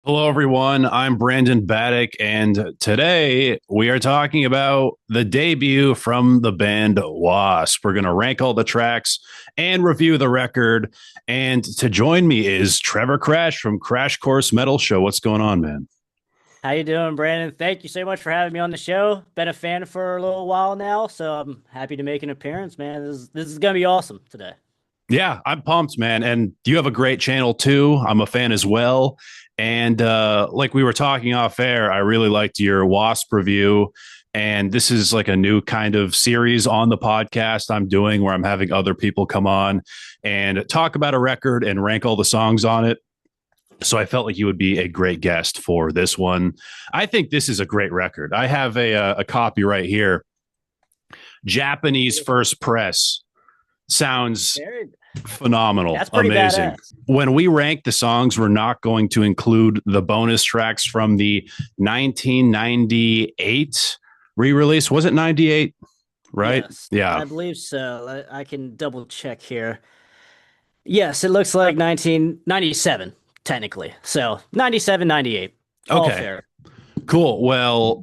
Hello, everyone. I'm Brandon Battick, and today we are talking about the debut from the band W.A.S.P. We're going to rank all the tracks and review the record. And to join me is Trevor Krash from Crash Course Metal Show. What's going on, man? How you doing, Brandon? Thank you so much for having me on the show. Been a fan for a little while now, so I'm happy to make an appearance, man. This is gonna be awesome today. Yeah, I'm pumped, man. And you have a great channel too. I'm a fan as well. And like we were talking off air, I really liked your Wasp review. And this is like a new kind of series on the podcast I'm doing where I'm having other people come on and talk about a record and rank all the songs on it. So I felt like you would be a great guest for this one. I think this is a great record. I have a copy right here. Japanese first press sounds Very, phenomenal, that's pretty amazing. badass. When we rank the songs, we're not going to include the bonus tracks from the 1998 re-release. Was it 98? Right? Yes, Yeah. I believe so. I can double check here. Yes, it looks like 1997, technically. So 97, 98. All Okay. fair. Cool. Well,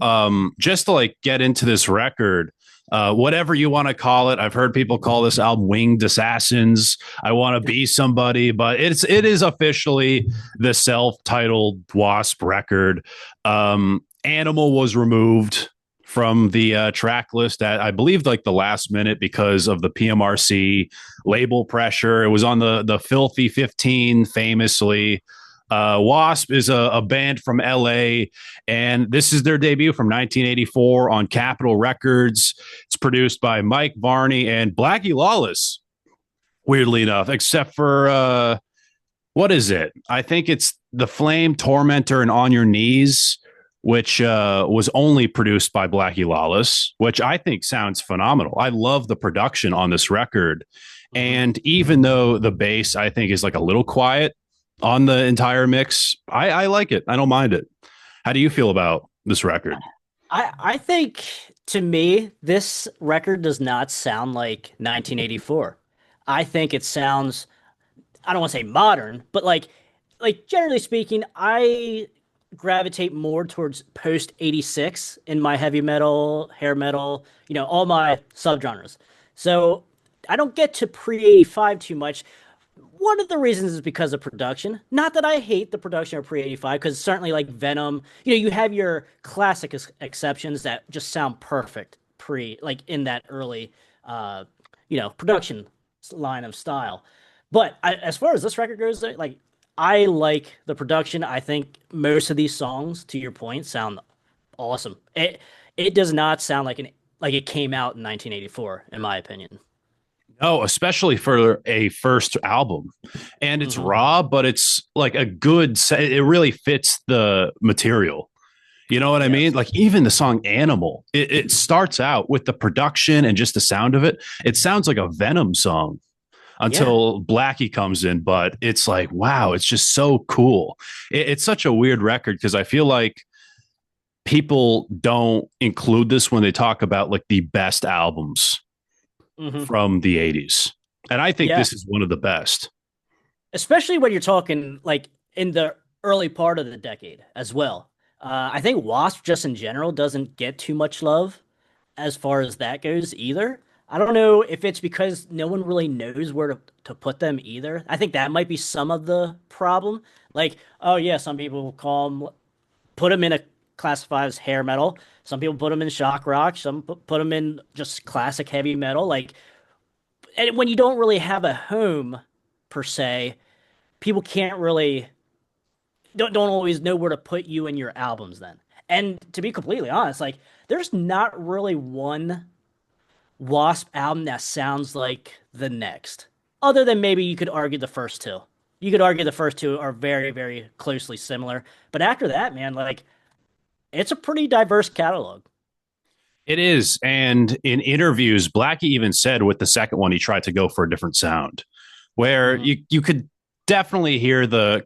just to like get into this record, whatever you want to call it. I've heard people call this album Winged Assassins. I want to be somebody, but it is officially the self-titled Wasp record. Animal was removed from the track list at I believe like the last minute because of the PMRC label pressure. It was on the Filthy 15 famously. Wasp is a band from LA, and this is their debut from 1984 on Capitol Records. It's produced by Mike Varney and Blackie Lawless, weirdly enough, except for what is it? I think it's The Flame, Tormentor, and On Your Knees, which was only produced by Blackie Lawless, which I think sounds phenomenal. I love the production on this record. Mhm. And even though the bass, I think, is like a little quiet on the entire mix, I like it. I don't mind it. How do you feel about this record? I think to me, this record does not sound like 1984. I think it sounds I don't want to say modern, but like generally speaking, I gravitate more towards post 86 in my heavy metal, hair metal, all my subgenres. So I don't get to pre 85 too much. One of the reasons is because of production. Not that I hate the production of pre 85, because certainly like Venom, you have your classic exceptions that just sound perfect like in that early, production line of style. But as far as this record goes, like I like the production. I think most of these songs, to your point, sound awesome. It does not sound like it came out in 1984, in my opinion. No, especially for a first album. And it's Hmm. raw, but it's like a good it really fits the material. You know what I mean? Yes. Like even the song Animal, it starts out with the production and just the sound of it. It sounds like a Venom song Yeah. until Blackie comes in, but it's like, wow, it's just so cool. It's such a weird record because I feel like people don't include this when they talk about like the best albums Hmm. from the 80s. And I think Yeah. this is one of the best. Especially when you're talking like in the early part of the decade as well. I think Wasp just in general doesn't get too much love as far as that goes either. I don't know if it's because no one really knows where to put them either. I think that might be some of the problem. Like, oh yeah, some people call them, put them in a classify as hair metal. Some people put them in shock rock. Some put them in just classic heavy metal. Like, and when you don't really have a home per se, people can't really don't always know where to put you in your albums then. And to be completely honest, like there's not really one Wasp album that sounds like the next. Other than maybe you could argue the first two. You could argue the first two are very, very closely similar. But after that, man, like it's a pretty diverse catalog. It is. And in interviews, Blackie even said with the second one, he tried to go for a different sound where Hmm. you could definitely hear the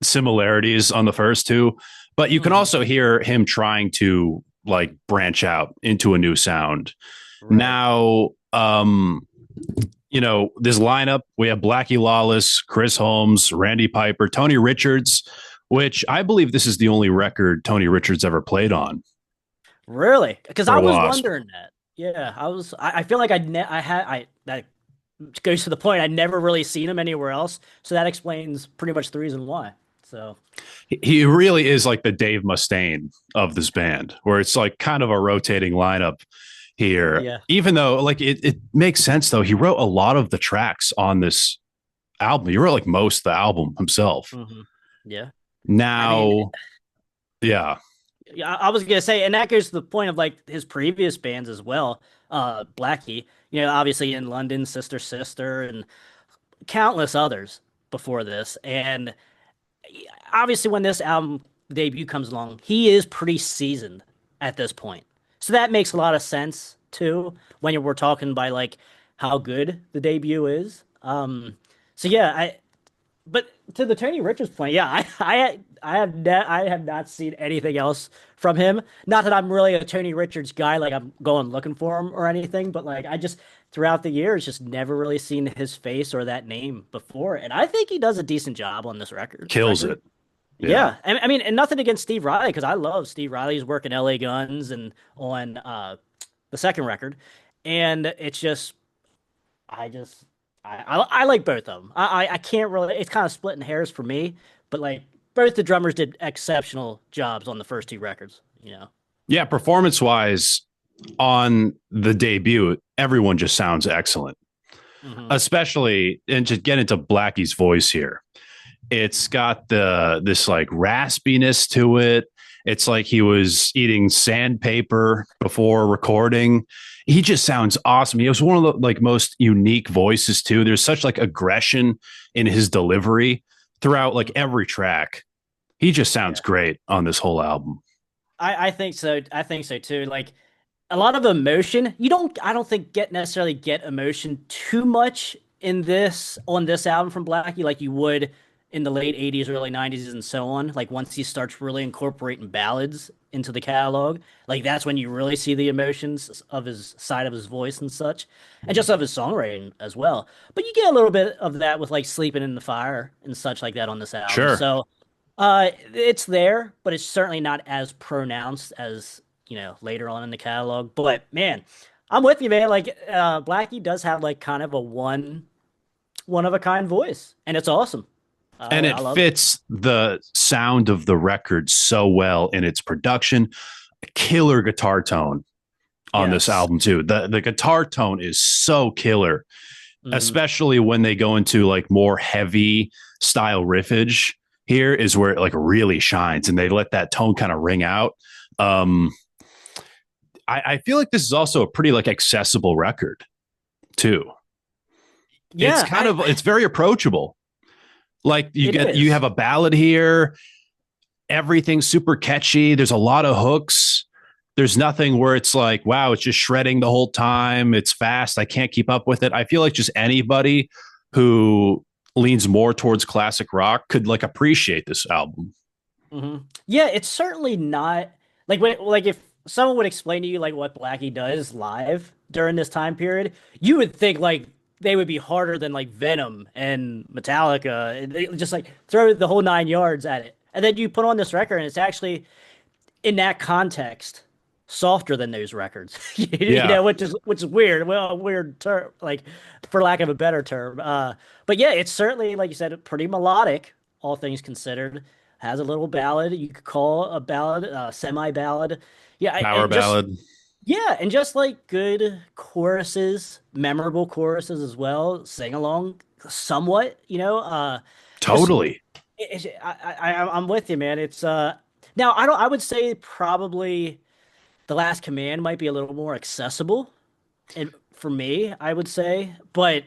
similarities on the first two, but you can Hmm. also hear him trying to like branch out into a new sound. Right. Now, this lineup, we have Blackie Lawless, Chris Holmes, Randy Piper, Tony Richards which I believe this is the only record Tony Richards ever played on Really? Because for I was W.A.S.P. wondering that. Yeah, I feel like I had I that goes to the point I'd never really seen him anywhere else, so that explains pretty much the reason why. So He really is like the Dave Mustaine of this band, where it's like kind of a rotating lineup here. yeah. Even though like it makes sense though, he wrote a lot of the tracks on this album. He wrote like most of the album himself. hmm Yeah. I mean, Now, yeah, yeah, I was gonna say, and that goes to the point of like his previous bands as well. Blackie, obviously in London, Sister Sister, and countless others before this. And obviously, when this album debut comes along, he is pretty seasoned at this point. So that makes a lot of sense too when we're talking by like how good the debut is. So yeah, but to the Tony Richards point, yeah, I have not seen anything else from him. Not that I'm really a Tony Richards guy, like I'm going looking for him or anything, but like I just throughout the years just never really seen his face or that name before, and I think he does a decent job on this record. kills Record, it. Yeah. yeah, I mean, and nothing against Steve Riley because I love Steve Riley's work in L.A. Guns and on the second record, and it's just I just I like both of them. I can't really. It's kind of splitting hairs for me, but like both the drummers did exceptional jobs on the first two records. Yeah, performance wise on the debut, everyone just sounds excellent. hmm Especially and to get into Blackie's voice here. It's got this like raspiness to it. It's like he was eating sandpaper before recording. He just sounds awesome. He has one of the like most unique voices too. There's such like aggression in his delivery throughout like every track. He just sounds Yeah, great on this whole album. I think so. I think so too. Like a lot of emotion. I don't think necessarily get emotion too much in this on this album from Blackie like you would in the late 80s, early 90s and so on. Like once he starts really incorporating ballads into the catalog, like that's when you really see the emotions of his side of his voice and such, and just of his songwriting as well. But you get a little bit of that with like Sleeping in the Fire and such like that on this album. Sure. So it's there, but it's certainly not as pronounced as later on in the catalog. But man, I'm with you, man. Like Blackie does have like kind of a one of a kind voice, and it's awesome. And I it love it. fits the sound of the record so well in its production. Killer guitar tone on this Yes. album too. The guitar tone is so killer, hmm especially when they go into like more heavy style riffage. Here is where it like really shines, and they let that tone kind of ring out. Um, I feel like this is also a pretty like accessible record too. It's Yeah, kind of it's very approachable. Like it you is. have a ballad here, everything's super catchy. There's a lot of hooks. There's nothing where it's like, wow, it's just shredding the whole time. It's fast. I can't keep up with it. I feel like just anybody who leans more towards classic rock could like appreciate this album. hmm Yeah, it's certainly not like if someone would explain to you like what Blackie does live during this time period, you would think like they would be harder than like Venom and Metallica, and they just like throw the whole nine yards at it. And then you put on this record, and it's actually in that context softer than those records. Yeah. Which is weird. Well, a weird term, like for lack of a better term. But yeah, it's certainly like you said, pretty melodic, all things considered. Has a little ballad you could call a ballad, semi ballad. Yeah, Power and just ballad. yeah, and just like good choruses, memorable choruses as well, sing along somewhat. Just Totally. I'm with you, man. It's now I don't. I would say probably the Last Command might be a little more accessible, and for me, I would say, but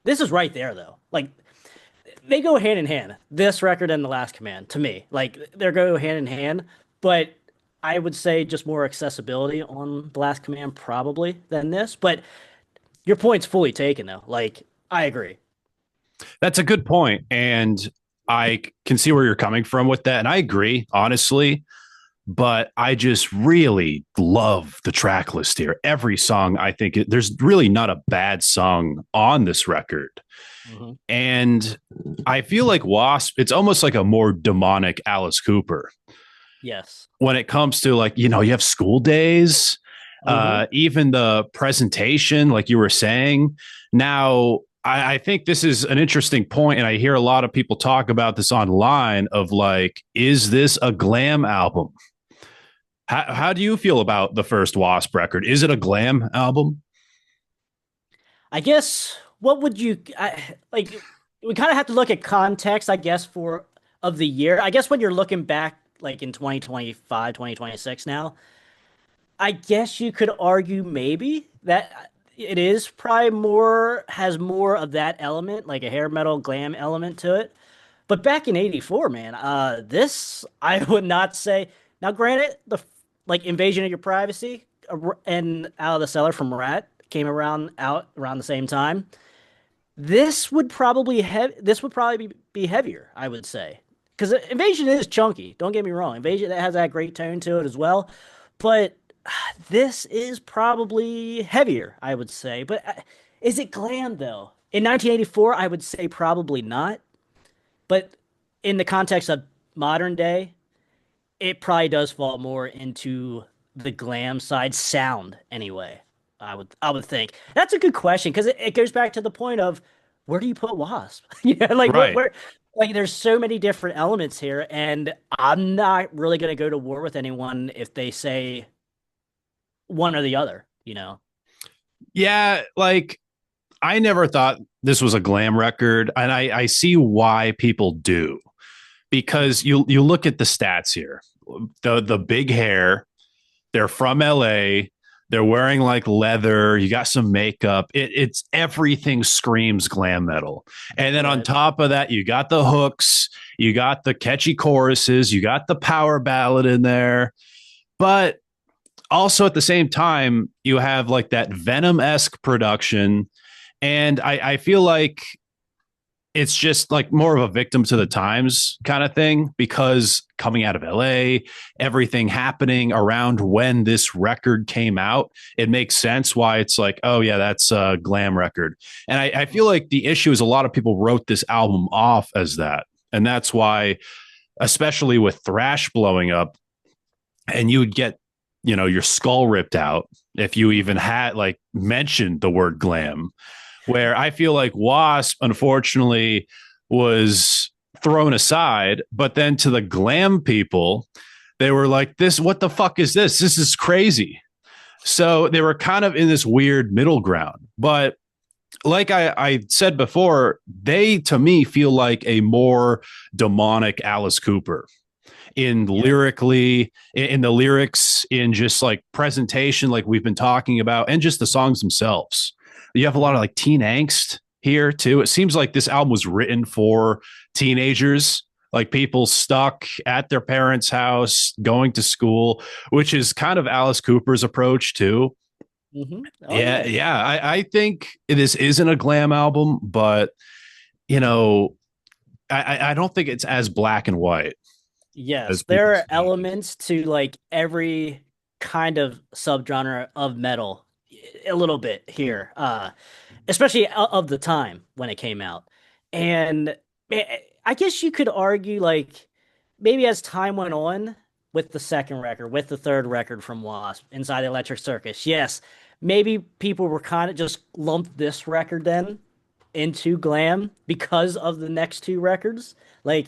this is right there though. Like they go hand in hand. This record and the Last Command to me, like they go hand in hand. But I would say just more accessibility on the Last Command probably than this. But your point's fully taken though. Like I agree. That's a good point. And I can see where you're coming from with that. And I agree, honestly. But I just really love the track list here. Every song, I think there's really not a bad song on this record. Hmm. And I feel like Wasp, it's almost like a more demonic Alice Cooper Yes. when it comes to like, you have school days, Hmm. even the presentation, like you were saying. Now, I think this is an interesting point, and I hear a lot of people talk about this online of like, is this a glam album? How do you feel about the first Wasp record? Is it a glam album? I guess what would you like? We kind of have to look at context, I guess, for of the year. I guess when you're looking back, like in 2025, 2026 now, I guess you could argue maybe that it is probably more has more of that element, like a hair metal glam element to it. But back in '84, man, this I would not say. Now, granted, the like Invasion of Your Privacy and Out of the Cellar from Rat came around out around the same time. This would probably be heavier, I would say, because Invasion is chunky. Don't get me wrong, Invasion that has that great tone to it as well, but this is probably heavier, I would say. But is it glam though? In 1984, I would say probably not. But in the context of modern day, it probably does fall more into the glam side sound anyway. I would think. That's a good question because it goes back to the point of where do you put Wasp? Like Right. where like there's so many different elements here, and I'm not really gonna go to war with anyone if they say one or the other. Yeah, like I never thought this was a glam record, and I see why people do because you look at the stats here, the big hair, they're from LA, they're wearing like leather, you got some makeup, it's everything screams glam metal, and then on Right. top of that, you got the hooks, you got the catchy choruses, you got the power ballad in there, but also at the same time, you have like that Venom-esque production. And I feel like it's just like more of a victim to the times kind of thing because coming out of LA, everything happening around when this record came out, it makes sense why it's like, oh, yeah, that's a glam record. And I feel like the issue is a lot of people wrote this album off as that. And that's why, especially with thrash blowing up, and you would get your skull ripped out if you even Mhm. had like mentioned the word glam, where I feel like Wasp unfortunately was thrown aside, but then to the glam people they were like, this, what the fuck is this is crazy. So they were kind of in this weird middle ground, but like I said before, they to me feel like a more demonic Alice Cooper in Yeah. lyrically, in the lyrics, in just like presentation, like we've been talking about, and just the songs themselves. You have a lot of Mhm. like teen angst here too. It seems like this album was written for teenagers, like people stuck at their parents' house, going to school, which is kind of Alice Cooper's approach too. Oh Yeah, yeah. yeah. I think this isn't a glam album, but you know, I don't think it's as black and white as Yes, people there are say it is. elements to like every kind of subgenre of metal a little bit here. Especially of the time when it came out. And I guess you could argue like maybe as time went on with the second record, with the third record from Wasp, Inside the Electric Circus, yes, maybe people were kind of just lumped this record then into glam because of the next two records. Like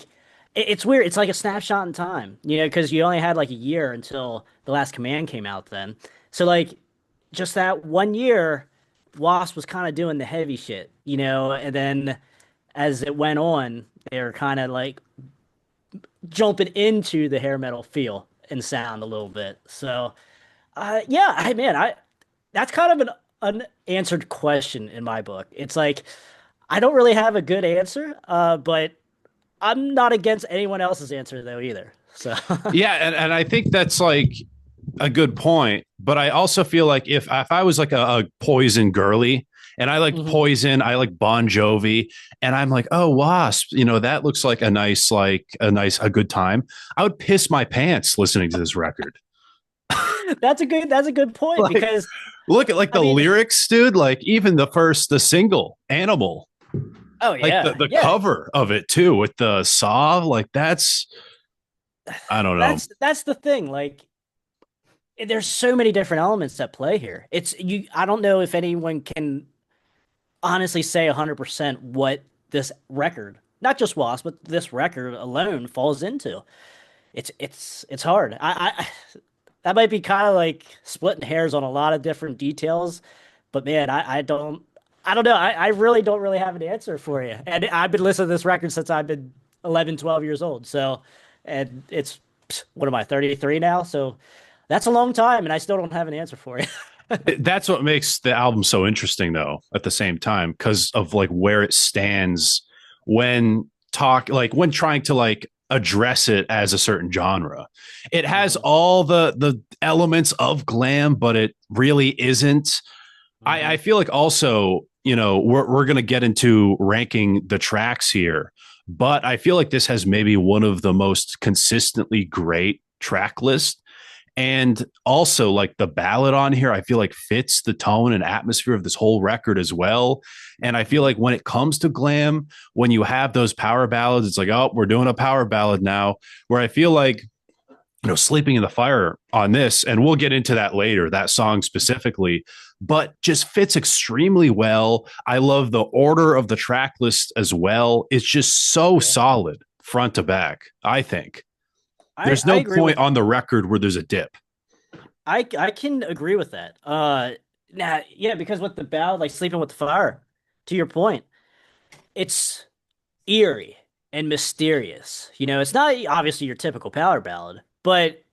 it's weird. It's like a snapshot in time, because you only had like a year until The Last Command came out then. So like just that 1 year, Wasp was kind of doing the heavy shit, and then as it went on, they were kind of like jumping into the hair metal feel and sound a little bit. So, yeah, I that's kind of an unanswered question in my book. It's like I don't really have a good answer, but I'm not against anyone else's answer though either. So, Yeah, and I think that's like a good point. But I also feel like if I was like a Poison girly and I like mhm. Poison, I like Bon Jovi, and I'm like, oh, Wasp, that looks like a good time. I would piss my pants listening to this record. That's a good point Like, because look at like I the mean, lyrics, dude. Like even the single, Animal. Oh Like yeah, the yeah. cover of it too with the saw, like that's I don't know. That's the thing. Like, there's so many different elements that play here. It's you. I don't know if anyone can honestly say 100% what this record, not just Wasp, but this record alone falls into. It's hard. I that might be kind of like splitting hairs on a lot of different details, but man, I don't know. I really don't really have an answer for you. And I've been listening to this record since I've been 11, 12 years old. So, and it's what am I, 33 now? So that's a long time, and I still don't have an answer for you. That's what makes the album so interesting though at the same time because of like where it stands when when trying to like address it as a certain genre. It has Hmm. all the elements of glam, but it really isn't. I Hmm. feel like also, we're gonna get into ranking the tracks here, but I feel like this has maybe one of the most consistently great track lists. And also, like the ballad on here, I feel like fits the tone and atmosphere of this whole record as well. And I feel Hmm. like when it comes to glam, when you have those power ballads, it's like, oh, we're doing a power ballad now. Where I feel like, Sleeping in the Fire on this, and we'll get into that later, that song specifically, but just fits extremely well. I love the order of the track list as well. It's just so Yeah, solid front to back, I think. There's I no agree point with on the record where there's a dip. I can agree with that. Nah, yeah, because with the ballad, like Sleeping with the Fire, to your point, it's eerie and mysterious. You know, it's not obviously your typical power ballad, but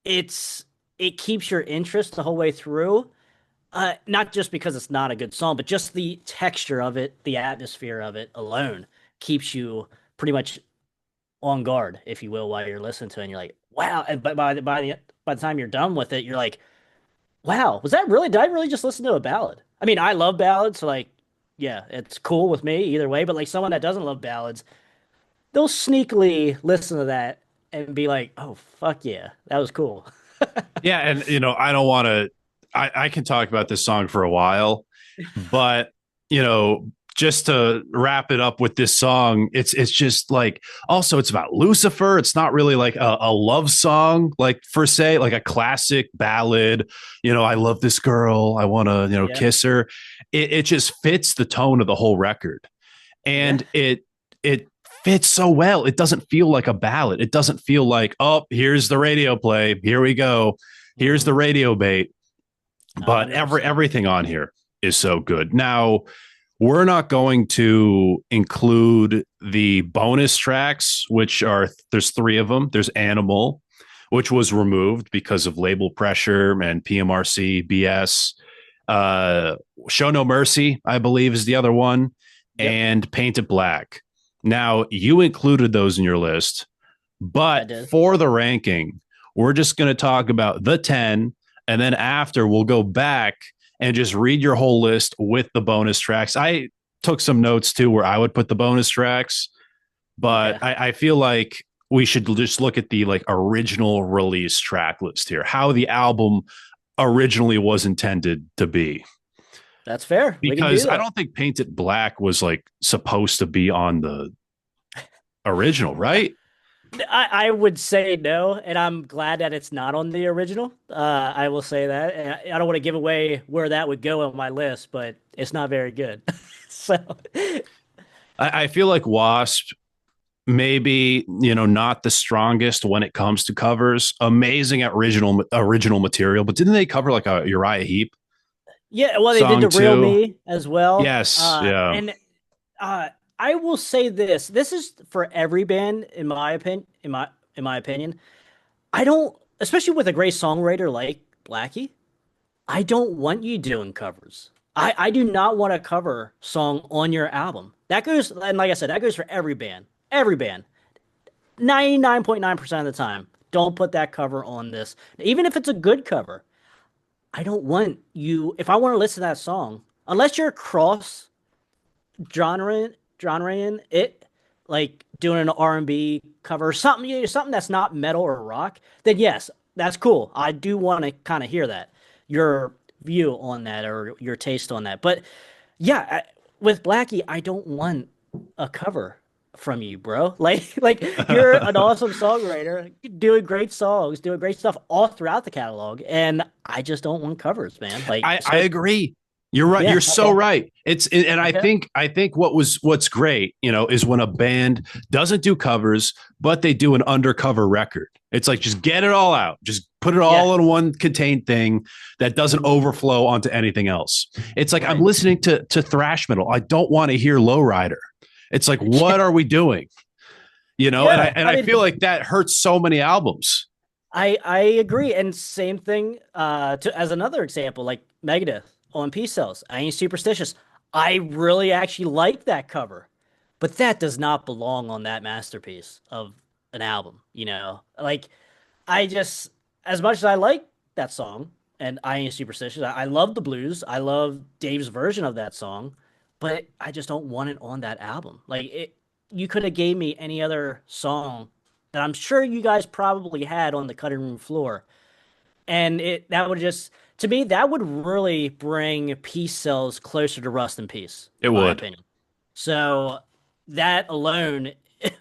it's it keeps your interest the whole way through. Not just because it's not a good song, but just the texture of it, the atmosphere of it alone keeps you pretty much on guard, if you will, while you're listening to it. And you're like, wow. And but by the time you're done with it, you're like, wow, was that really? Did I really just listen to a ballad? I mean, I love ballads, so like, yeah, it's cool with me either way. But like someone that doesn't love ballads, they'll sneakily listen to that and be like, "Oh fuck yeah, that was cool." Yeah, and I don't want to. I can talk about this song for a while, but just to wrap it up with this song, it's just like also it's about Lucifer. It's not really like a love song, like per se, like a classic ballad. I love this girl. I want to Yeah, kiss her. It just fits the tone of the whole record, yeah. and it fits so well. It doesn't feel like a ballad. It doesn't feel like, oh, here's the radio play. Here we go. Here's the Hmm. radio bait. But 100%. everything on here is so good. Now, we're not going to include the bonus tracks, which are there's three of them. There's Animal, which was removed because of label pressure and PMRC, BS. Uh, Show No Mercy, I believe, is the other one, Yep, and Paint It Black. Now, you included those in your list, I but did. for the ranking, we're just going to talk about the 10. And then after, we'll go back and just read your whole list with the bonus tracks. I took some notes too where I would put the bonus tracks, but Okay. I feel like we should just look at the like original release track list here, how the album originally was intended to be. That's fair. We can Because do I that. don't think Paint It Black was like supposed to be on the original, right? I would say no, and I'm glad that it's not on the original. I will say that. And I don't want to give away where that would go on my list, but it's not very good. So, I feel like Wasp maybe not the strongest when it comes to covers. Amazing at original material, but didn't they cover like a Uriah Heep yeah, well, they did song the Real too? Me as well. Yes, yeah. And I will say this. This is for every band, in my opinion. In my opinion, I don't, especially with a great songwriter like Blackie. I don't want you doing covers. I do not want a cover song on your album. That goes, and like I said, that goes for every band. Every band. 99.9% of the time. Don't put that cover on this. Even if it's a good cover, I don't want you, if I want to listen to that song, unless you're cross genre in it, like doing an R&B cover, something, something that's not metal or rock, then yes, that's cool. I do want to kind of hear that, your view on that or your taste on that. But yeah, with Blackie, I don't want a cover from you, bro. Like you're an awesome songwriter, doing great songs, doing great stuff all throughout the catalog, and I just don't want covers, man. Like, I so agree. You're right. yeah, You're so okay, right. And okay, I think what's great, is when a band doesn't do covers, but they do an undercover record. It's like just get it all out. Just put it yeah, all in one contained thing that doesn't mhm, overflow onto anything else. It's like I'm right, listening to thrash metal. I don't want to hear Lowrider. It's like, what are we doing? yeah. And I I feel mean, like that hurts so many albums. I agree, and same thing. To as another example, like Megadeth on Peace Cells. I ain't superstitious. I really actually like that cover, but that does not belong on that masterpiece of an album. Like I just, as much as I like that song, and I ain't superstitious, I love the blues. I love Dave's version of that song, but I just don't want it on that album. Like you could have gave me any other song that I'm sure you guys probably had on the cutting room floor, and that would just, to me, that would really bring Peace Cells closer to Rust in Peace, It in my would. opinion. So that alone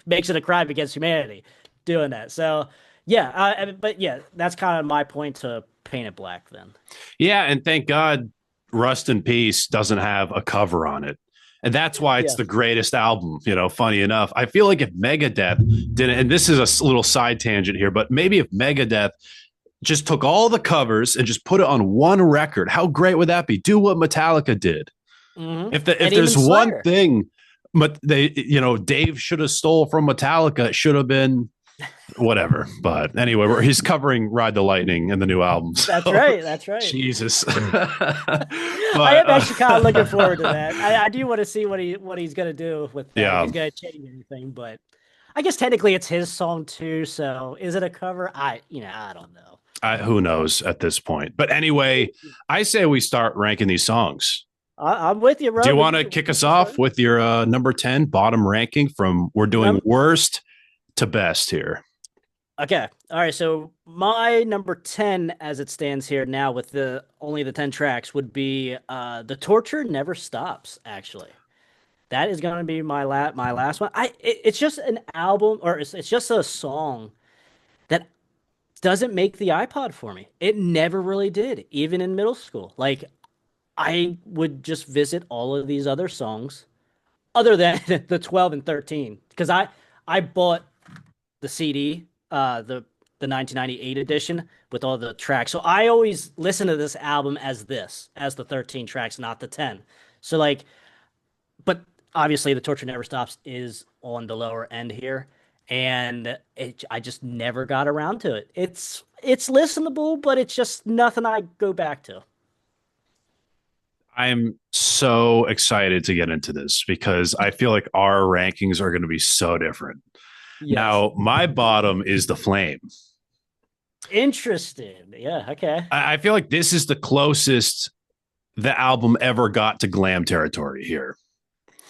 makes it a crime against humanity doing that. So yeah, but yeah, that's kind of my point to Paint It Black then. Yeah, and thank God Rust in Peace doesn't have a cover on it. And that's why it's Yeah. the greatest album, funny enough. I feel like if Megadeth didn't, and this is a little side tangent here, but maybe if Megadeth just took all the covers and just put it on one record, how great would that be? Do what Metallica did. If And even there's one Slayer. thing but Dave should have stole from Metallica, it should have been whatever. But anyway, he's covering Ride the Lightning in the new album. That's So right. That's right. Jesus. I but am actually kind of looking forward to that. I do want to see what he's gonna do with that, if yeah, he's gonna change anything. But I guess technically it's his song too. So is it a cover? I don't know. who knows at this point. But anyway, I say we start ranking these songs. I'm with you, Do bro. you We want to can, kick we us can start. off with your number 10 bottom ranking from we're doing Num worst to best here? Okay. All right. So my number 10 as it stands here now with the only the 10 tracks would be The Torture Never Stops, actually. That is going to be my last one. It's just an album, or it's just a song that doesn't make the iPod for me. It never really did, even in middle school. Like I would just visit all of these other songs other than the 12 and 13 because I bought the CD, the 1998 edition with all the tracks. So I always listen to this album as the 13 tracks, not the 10. So like, but obviously the Torture Never Stops is on the lower end here, and I just never got around to it. It's listenable, but it's just nothing I go back to. I'm so excited to get into this because I feel like our rankings are going to be so different. Yes. Now, my bottom is The Flame. Interesting. Yeah, okay. I feel like this is the closest the album ever got to glam territory here.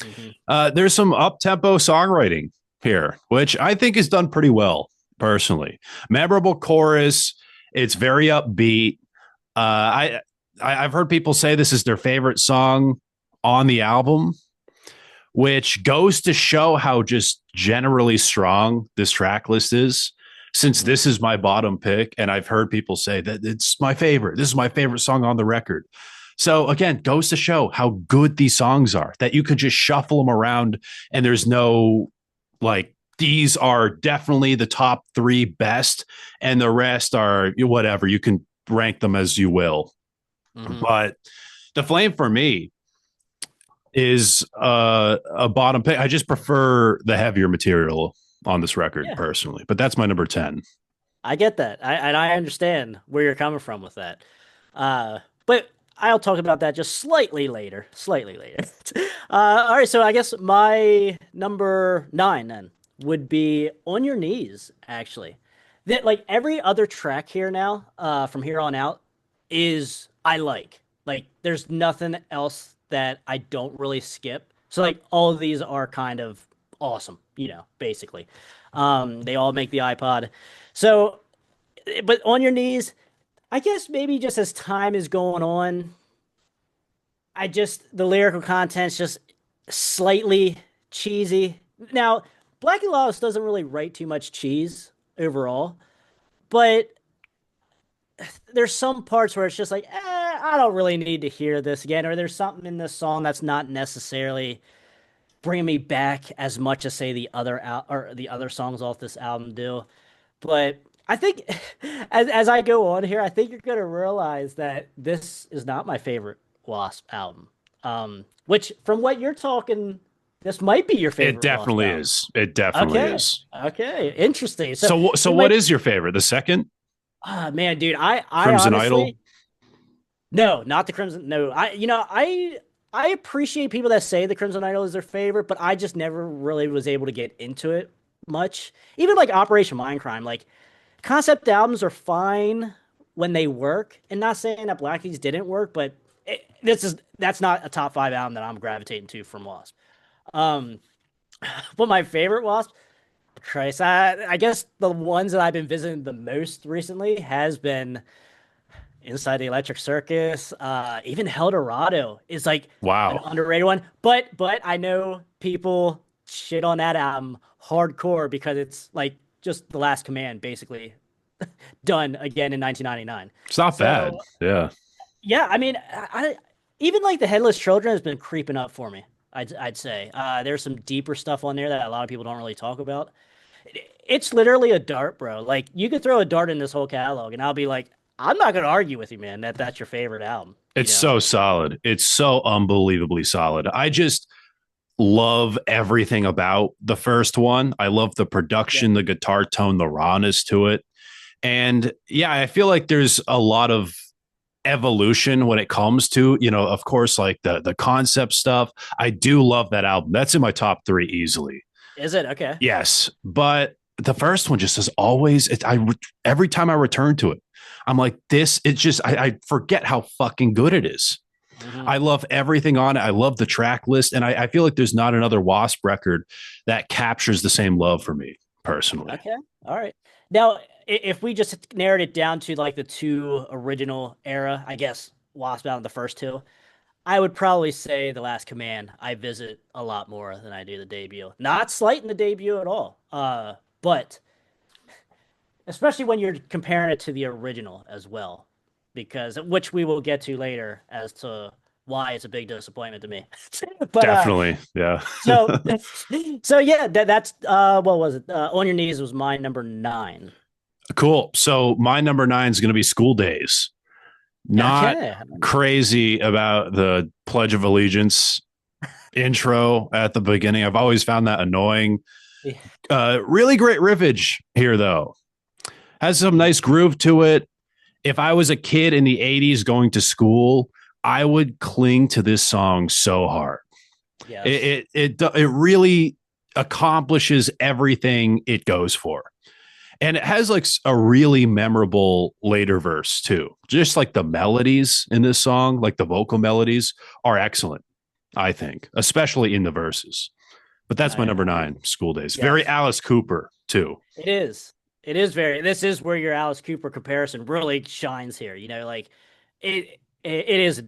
Hmm. There's some up tempo songwriting here, which I think is done pretty well, personally. Memorable chorus. It's very upbeat. I've heard people say this is their favorite song on the album, which goes to show how just generally strong this track list is. Since Hmm. this is my bottom pick, and I've heard people say that it's my favorite. This is my favorite song on the record. So again, goes to show how good these songs are that you could just shuffle them around and there's no like these are definitely the top three best and the rest are whatever. You can rank them as you will. Hmm. But the flame for me is a bottom pick. I just prefer the heavier material on this record Yeah. personally, but that's my number 10. I get that. And I understand where you're coming from with that. But I'll talk about that just slightly later. Slightly later. All right, so I guess my number 9 then would be On Your Knees, actually. That like every other track here now, from here on out, is I like. Like there's nothing else that I don't really skip. So like all of these are kind of awesome, basically. They all make the iPod. So, but On Your Knees, I guess maybe just as time is going on, the lyrical content's just slightly cheesy. Now, Black and Lawless doesn't really write too much cheese overall, but there's some parts where it's just like, I don't really need to hear this again, or there's something in this song that's not necessarily bringing me back as much as say the other songs off this album do. But I think as I go on here, I think you're gonna realize that this is not my favorite Wasp album. Which from what you're talking, this might be your It favorite Wasp definitely album. is. It definitely Okay. is. Okay. Interesting. So So we what might is your favorite? The second? man, dude, I Crimson Idol? honestly no, not the Crimson. No, I appreciate people that say the Crimson Idol is their favorite, but I just never really was able to get into it much. Even like Operation Mindcrime, like concept albums are fine when they work, and not saying that Black Keys didn't work, but that's not a top five album that I'm gravitating to from Wasp. Um, but my favorite Wasp, Christ, I guess the ones that I've been visiting the most recently has been Inside the Electric Circus. Even Eldorado is like an Wow. underrated one. But I know people shit on that album hardcore because it's like just the last command basically done again in 1999. It's not bad. So Yeah. yeah, I mean, I even like the Headless Children has been creeping up for me. I'd say there's some deeper stuff on there that a lot of people don't really talk about. It's literally a dart, bro. Like you could throw a dart in this whole catalog, and I'll be like, I'm not gonna argue with you, man. That's your favorite album. You It's know? so solid. It's so unbelievably solid. I just love everything about the first one. I love the Yeah. production, the guitar tone, the rawness to it. And yeah, I feel like there's a lot of evolution when it comes to, of course, like the concept stuff. I do love that album. That's in my top 3 easily. Is it okay? Yes, but the first one just is always every time I return to it, I'm like this. It's just I forget how fucking good it is. Hmm. I love everything on it. I love the track list, and I feel like there's not another Wasp record that captures the same love for me personally. Okay. All right. Now, if we just narrowed it down to like the two original era, I guess Wasp out of the first two, I would probably say The Last Command. I visit a lot more than I do the debut. Not slighting the debut at all. But especially when you're comparing it to the original as well, because which we will get to later as to why it's a big disappointment to me. But Definitely, yeah. so so yeah, that's what was it? On Your Knees was my number 9. Cool. So my number 9 is going to be School Days. Not Okay. crazy about the Pledge of Allegiance intro at the beginning. I've always found that annoying. Yeah. Really great riffage here, though. Has some nice groove to it. If I was a kid in the 80s going to school, I would cling to this song so hard. Yes. It really accomplishes everything it goes for. And it has like a really memorable later verse too. Just like the melodies in this song, like the vocal melodies are excellent, I think, especially in the verses. But that's my number I 9, School Days. Very yes. Alice Cooper too. It is. It is very. This is where your Alice Cooper comparison really shines here. Like it is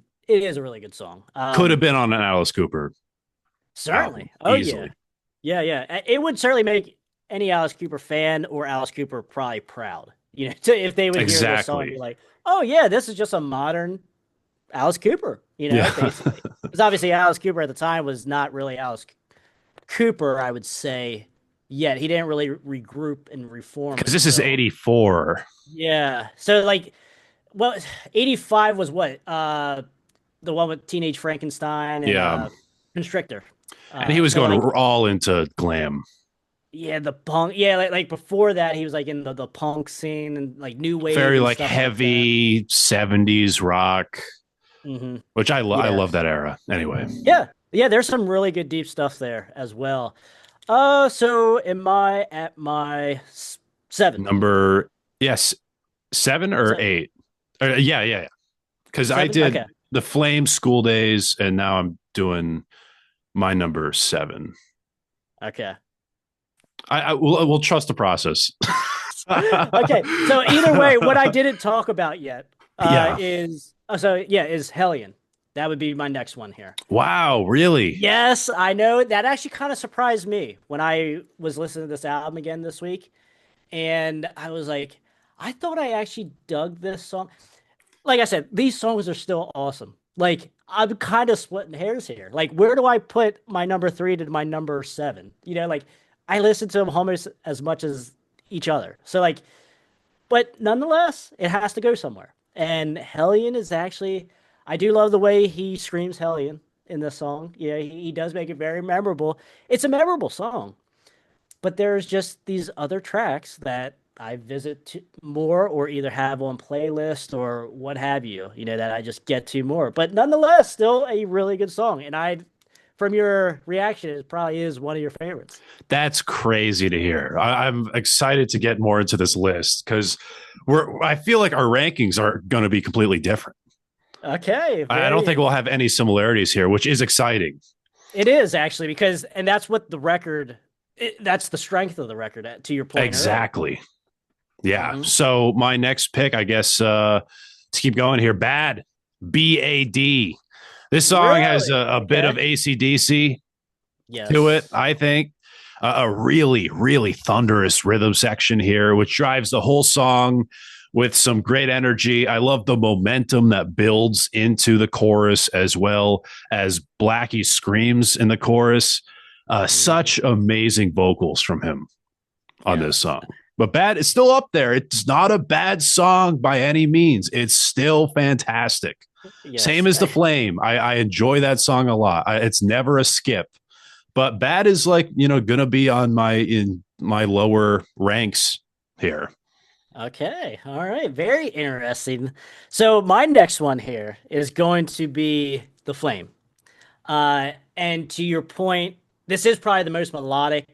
a really good song. Could have been on an Alice Cooper album Certainly. Oh yeah. easily. Yeah, yeah. It would certainly make any Alice Cooper fan or Alice Cooper probably proud. If they would hear this song and be Exactly. like, "Oh yeah, this is just a modern Alice Cooper." Yeah. Basically, because obviously Alice Cooper at the time was not really Alice Cooper, I would say. Yet he didn't really regroup and reform Because this is until 84. yeah. So like, well, 85 was what? The one with Teenage Frankenstein and Yeah. Constrictor. And he was So going like all into glam. yeah, the punk. Yeah, like before that, he was like in the punk scene and like new wave Very and like stuff like that. heavy 70s rock, Hmm. which I Yeah, love that era. Anyway, yeah, yeah. There's some really good deep stuff there as well. So am I at my 7? number, yes, 7 or 7, 8. Yeah. Because I 7. did Okay, the Flame School Days, and now I'm doing my number 7. okay, We'll trust the process. okay. So either way, what I didn't talk about yet Yeah. is is Hellion. That would be my next one here. Wow, really? Yes, I know that actually kind of surprised me when I was listening to this album again this week, and I was like, I thought I actually dug this song. Like I said, these songs are still awesome. Like I'm kind of splitting hairs here. Like where do I put my number three to my number seven? Like I listen to them almost as much as each other. So like, but nonetheless, it has to go somewhere. And Hellion is actually, I do love the way he screams Hellion in this song. He does make it very memorable. It's a memorable song, but there's just these other tracks that I visit more or either have on playlist or what have you, that I just get to more. But nonetheless, still a really good song. And from your reaction, it probably is one of your favorites. That's crazy to hear. I'm excited to get more into this list because I feel like our rankings are going to be completely different. Okay, I don't think very. we'll have any similarities here, which is exciting. It is actually and that's what the record, that's the strength of the record, to your point earlier. Exactly. Yeah. Hmm. So my next pick, I guess, to keep going here, BAD. This song has Really? a bit of Okay. AC/DC to it, Yes. I think. A really, really thunderous rhythm section here, which drives the whole song with some great energy. I love the momentum that builds into the chorus as well as Blackie screams in the chorus. Mhm. Such amazing vocals from him on this Yes. song. But Bad is still up there. It's not a bad song by any means. It's still fantastic. Same Yes. as The Flame. I enjoy that song a lot. It's never a skip. But Bad is like, gonna be on my lower ranks here. Okay. All right. Very interesting. So my next one here is going to be The Flame. And to your point, this is probably the most melodic,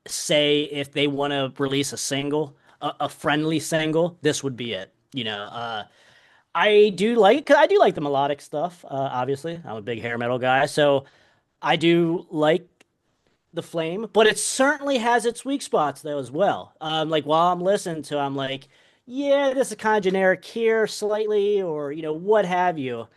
say if they want to release a single, a friendly single, this would be it. Cause I do like the melodic stuff. Obviously, I'm a big hair metal guy, so I do like the Flame, but it certainly has its weak spots though as well. Like while I'm listening to, I'm like, yeah, this is kind of generic here, slightly, or what have you.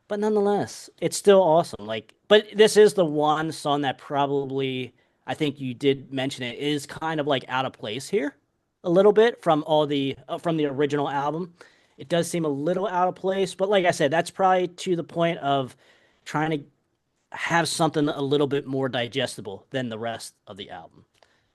But nonetheless, it's still awesome. Like, but this is the one song that probably, I think you did mention it, is kind of like out of place here, a little bit from the original album. It does seem a little out of place, but like I said, that's probably to the point of trying to have something a little bit more digestible than the rest of the album.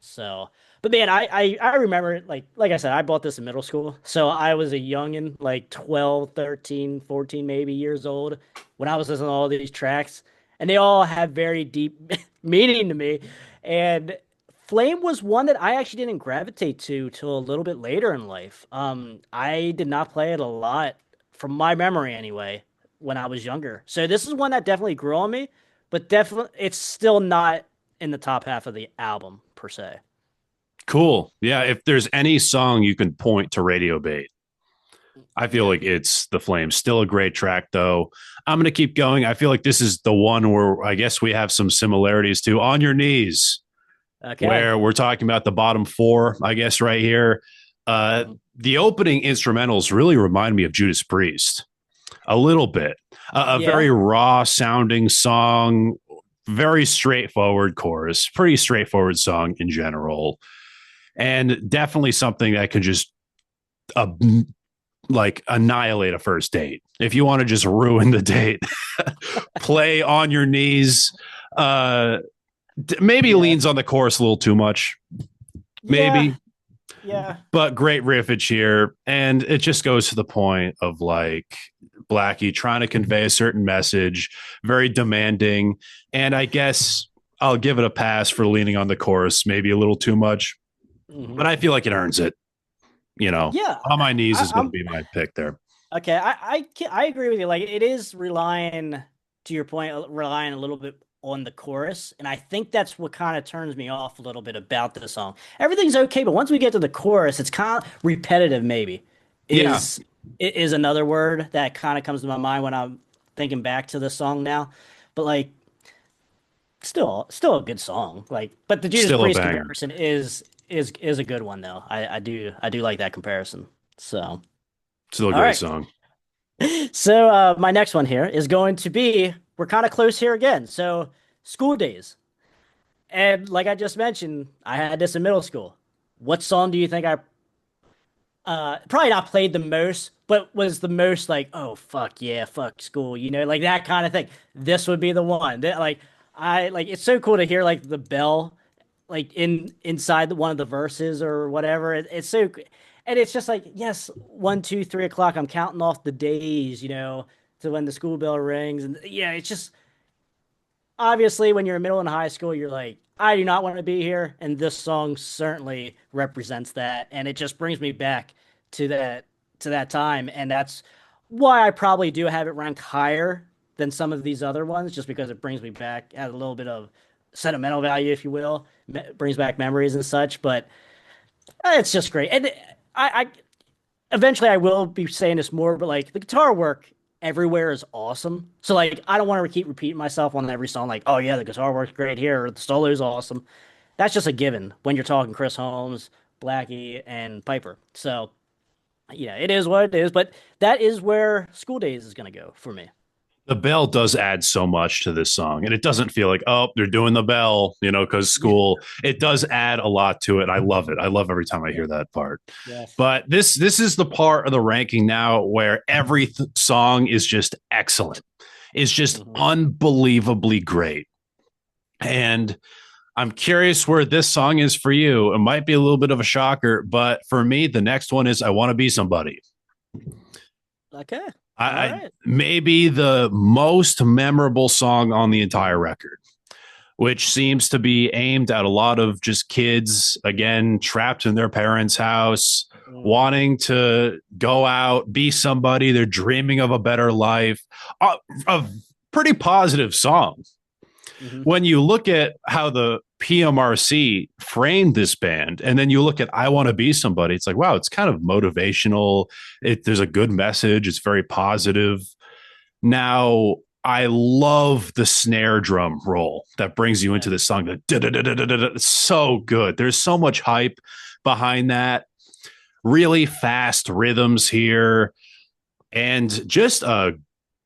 So, but man, I remember it like I said, I bought this in middle school. So I was a youngin, like 12, 13, 14 maybe years old when I was listening to all these tracks, and they all have very deep meaning to me. And Flame was one that I actually didn't gravitate to till a little bit later in life. I did not play it a lot from my memory anyway when I was younger. So this is one that definitely grew on me, but definitely it's still not in the top half of the album per se. Cool. Yeah. If there's any song you can point to Radio Bait, I feel Yeah. like it's The Flame. Still a great track, though. I'm going to keep going. I feel like this is the one where I guess we have some similarities to On Your Knees, Okay. where we're talking about the bottom four, I guess, right here. Mhm. The opening instrumentals really remind me of Judas Priest a little bit. A Yeah. very raw sounding song, very straightforward chorus, pretty straightforward song in general, and definitely something that could just uh, like annihilate a first date. If you want to just ruin the date, play On Your Knees. Uh, Maybe Yeah. leans on the chorus a little too much, Yeah. maybe, Yeah. but great riffage here. And it just goes to the point of like Blackie trying to convey a certain message, very demanding. And I guess I'll give it a pass for leaning on the chorus, maybe a little too much, but Hmm. I feel like it earns it. Yeah. On my knees is going to I'm be my pick there. okay. I agree with you. Like it is relying, to your point, relying a little bit on the chorus, and I think that's what kind of turns me off a little bit about the song. Everything's okay, but once we get to the chorus, it's kind of repetitive. Maybe Yeah, is is another word that kind of comes to my mind when I'm thinking back to the song now. But like, still a good song. Like, but the Judas still a Priest banger. comparison is a good one though. I do like that comparison. So, Still a all great right. song. So my next one here is going to be we're kind of close here again. So school days. And like I just mentioned, I had this in middle school. What song do you think I probably not played the most, but was the most like, oh fuck yeah, fuck school, like that kind of thing. This would be the one. That like I like it's so cool to hear like the bell like inside one of the verses or whatever. It's so and it's just like, yes, 1, 2, 3 o'clock. I'm counting off the days, to when the school bell rings. And yeah, it's just obviously when you're in middle and high school, you're like, I do not want to be here, and this song certainly represents that, and it just brings me back to that time, and that's why I probably do have it ranked higher than some of these other ones, just because it brings me back, has a little bit of sentimental value, if you will, brings back memories and such, but it's just great, and I eventually I will be saying this more, but like the guitar work everywhere is awesome. So like I don't want to keep repeating myself on every song, like, oh yeah, the guitar work's great here, or the solo is awesome. That's just a given when you're talking Chris Holmes, Blackie, and Piper. So yeah, it is what it is, but that is where School Days is gonna go for me. The bell does add so much to this song, and it doesn't feel like, oh, they're doing the bell, because school. It does add a lot to it. I love it. I love every time I Yeah. hear that part. Yes. But this is the part of the ranking now where every song is just excellent. Is just Hmm. unbelievably great. And I'm curious where this song is for you. It might be a little bit of a shocker, but for me, the next one is I Want to Be Somebody. Okay. All I right. maybe the most memorable song on the entire record, which seems to be aimed at a lot of just kids, again, trapped in their parents' house, Hmm. wanting to go out, be somebody. They're dreaming of a better life. A pretty positive song. Hmm. When you look at how the PMRC framed this band, and then you look at I Want to Be Somebody, it's like, wow, it's kind of motivational. There's a good message. It's very positive. Now, I love the snare drum roll that brings you into Yeah. this song. It's so good. There's so much hype behind that. Really fast rhythms here, and just a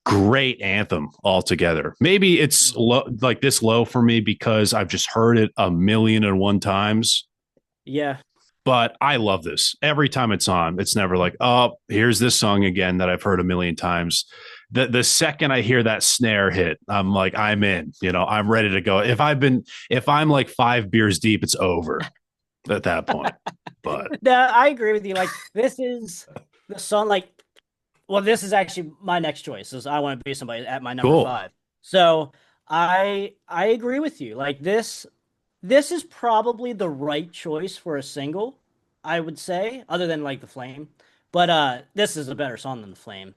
great anthem altogether. Maybe it's Hmm. like this low for me because I've just heard it a million and one times. Yeah. But I love this. Every time it's on, it's never like, oh, here's this song again that I've heard a million times. The second I hear that snare hit, I'm like, I'm in. I'm ready to go. If I'm like 5 beers deep, it's over at that point. But No, I agree with you. Like this is the song. Like well, this is actually my next choice. Is I want to be somebody at my number cool. five. So I agree with you. Like this is probably the right choice for a single, I would say, other than like The Flame. But this is a better song than The Flame.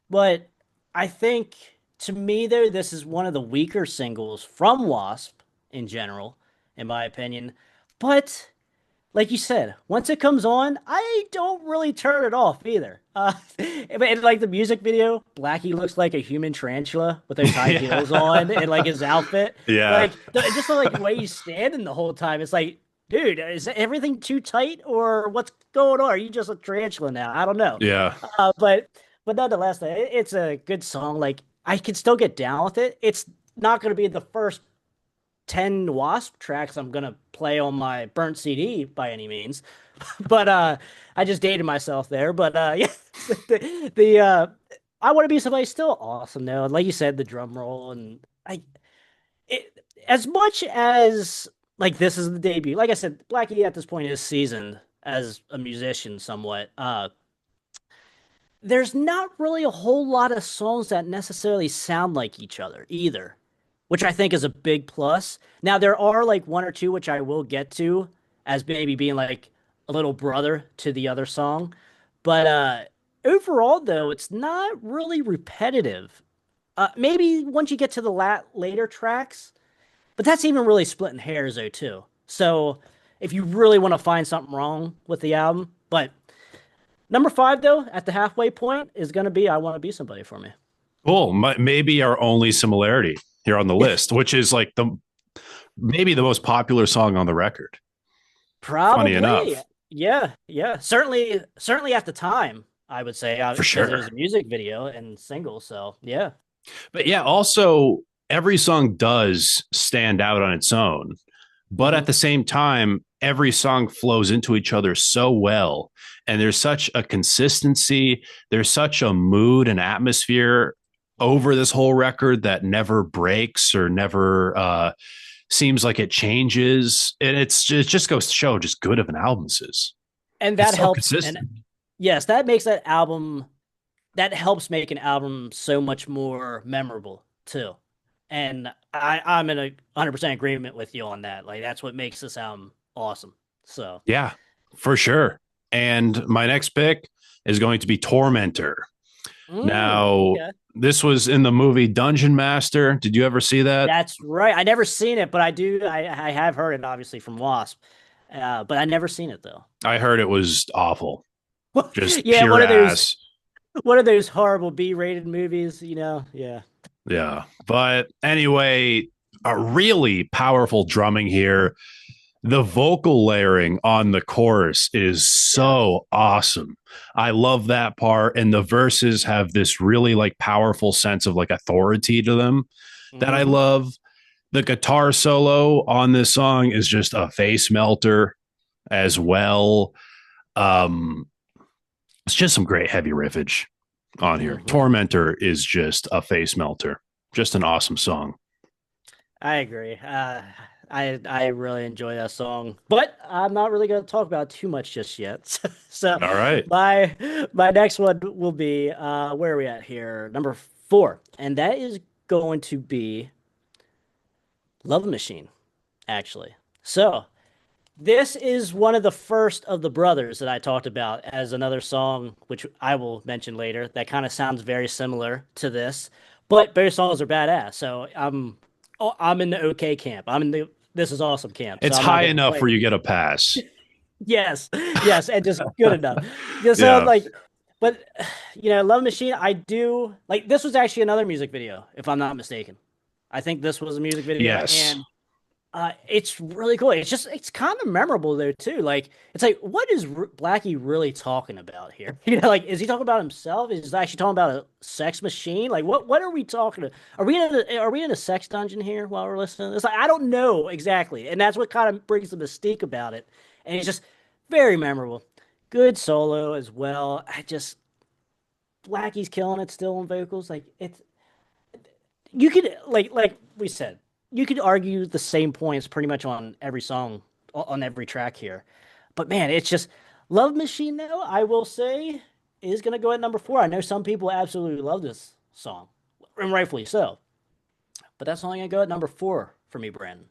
But I think to me though, this is one of the weaker singles from W.A.S.P in general, in my opinion. But like you said, once it comes on, I don't really turn it off either. And like the music video, Blackie looks like a human tarantula with those high heels on Yeah. and like his outfit. Yeah. Like just the like way he's standing the whole time. It's like, dude, is everything too tight or what's going on? Are you just a tarantula now? I don't know. Yeah. But nonetheless, it's a good song. Like I can still get down with it. It's not going to be the first 10 W.A.S.P tracks I'm gonna play on my burnt CD by any means. But I just dated myself there. But yeah, the I want to be somebody still awesome though. And like you said, the drum roll and as much as like this is the debut. Like I said, Blackie at this point is seasoned as a musician somewhat. There's not really a whole lot of songs that necessarily sound like each other either, which I think is a big plus. Now, there are like one or two which I will get to as maybe being like a little brother to the other song. But overall, though, it's not really repetitive. Maybe once you get to the later tracks, but that's even really splitting hairs, though, too. So if you really want to find something wrong with the album, but number five, though, at the halfway point, is going to be I Want to Be Somebody for me. Cool. Maybe our only similarity here on the list, which is like the maybe the most popular song on the record. Funny Probably. enough. Yeah, yeah. Certainly at the time. I would say, For because it was sure. a music video and single. So yeah. But yeah, also every song does stand out on its own, but at Hmm. the same time, every song flows into each other so well. And there's such a consistency, there's such a mood and atmosphere over this whole record that never breaks or never seems like it changes. And it just goes to show just good of an album this is. And It's that so helps. And consistent. yes, that makes that album, that helps make an album so much more memorable too. And I'm in a 100% agreement with you on that. Like that's what makes this album awesome. So, Yeah, for sure. And my next pick is going to be Tormentor. Now, okay. this was in the movie Dungeon Master. Did you ever see that? That's right. I never seen it, but I do. I have heard it obviously from Wasp, but I never seen it though. I heard it was awful, just Yeah, pure ass. one of those horrible B-rated movies. Yeah. Yeah. But anyway, a really powerful drumming here. The vocal layering on the chorus is Yes. so awesome. I love that part. And the verses have this really like powerful sense of like authority to them that I Hmm. love. The guitar solo on this song is just a face melter as well. Um, it's just some great heavy riffage on here. Hmm. Tormentor is just a face melter, just an awesome song. I agree. I really enjoy that song, but I'm not really going to talk about it too much just yet. So All right. my my next one will be where are we at here? Number four, and that is going to be Love Machine, actually. So this is one of the first of the brothers that I talked about as another song, which I will mention later, that kind of sounds very similar to this, but both songs are badass. So I'm in the okay camp. I'm in the this is awesome camp. So It's I'm not high going to enough where complain. you get a pass. Yes, yes, and just good enough. Yeah, so Yeah. like, but Love Machine, I do like. This was actually another music video, if I'm not mistaken. I think this was a music video, Yes. and it's really cool. It's kind of memorable though too. Like it's like what is Blackie really talking about here? Like is he talking about himself? Is he actually talking about a sex machine? Like what are we talking to? Are we in a sex dungeon here while we're listening? It's like I don't know exactly, and that's what kind of brings the mystique about it. And it's just very memorable. Good solo as well. I just Blackie's killing it still on vocals. Like it's you could like we said, you could argue the same points pretty much on every song on every track here. But man, it's just Love Machine though, I will say is gonna go at number four. I know some people absolutely love this song, and rightfully so. But that's only gonna go at number four for me, Brandon.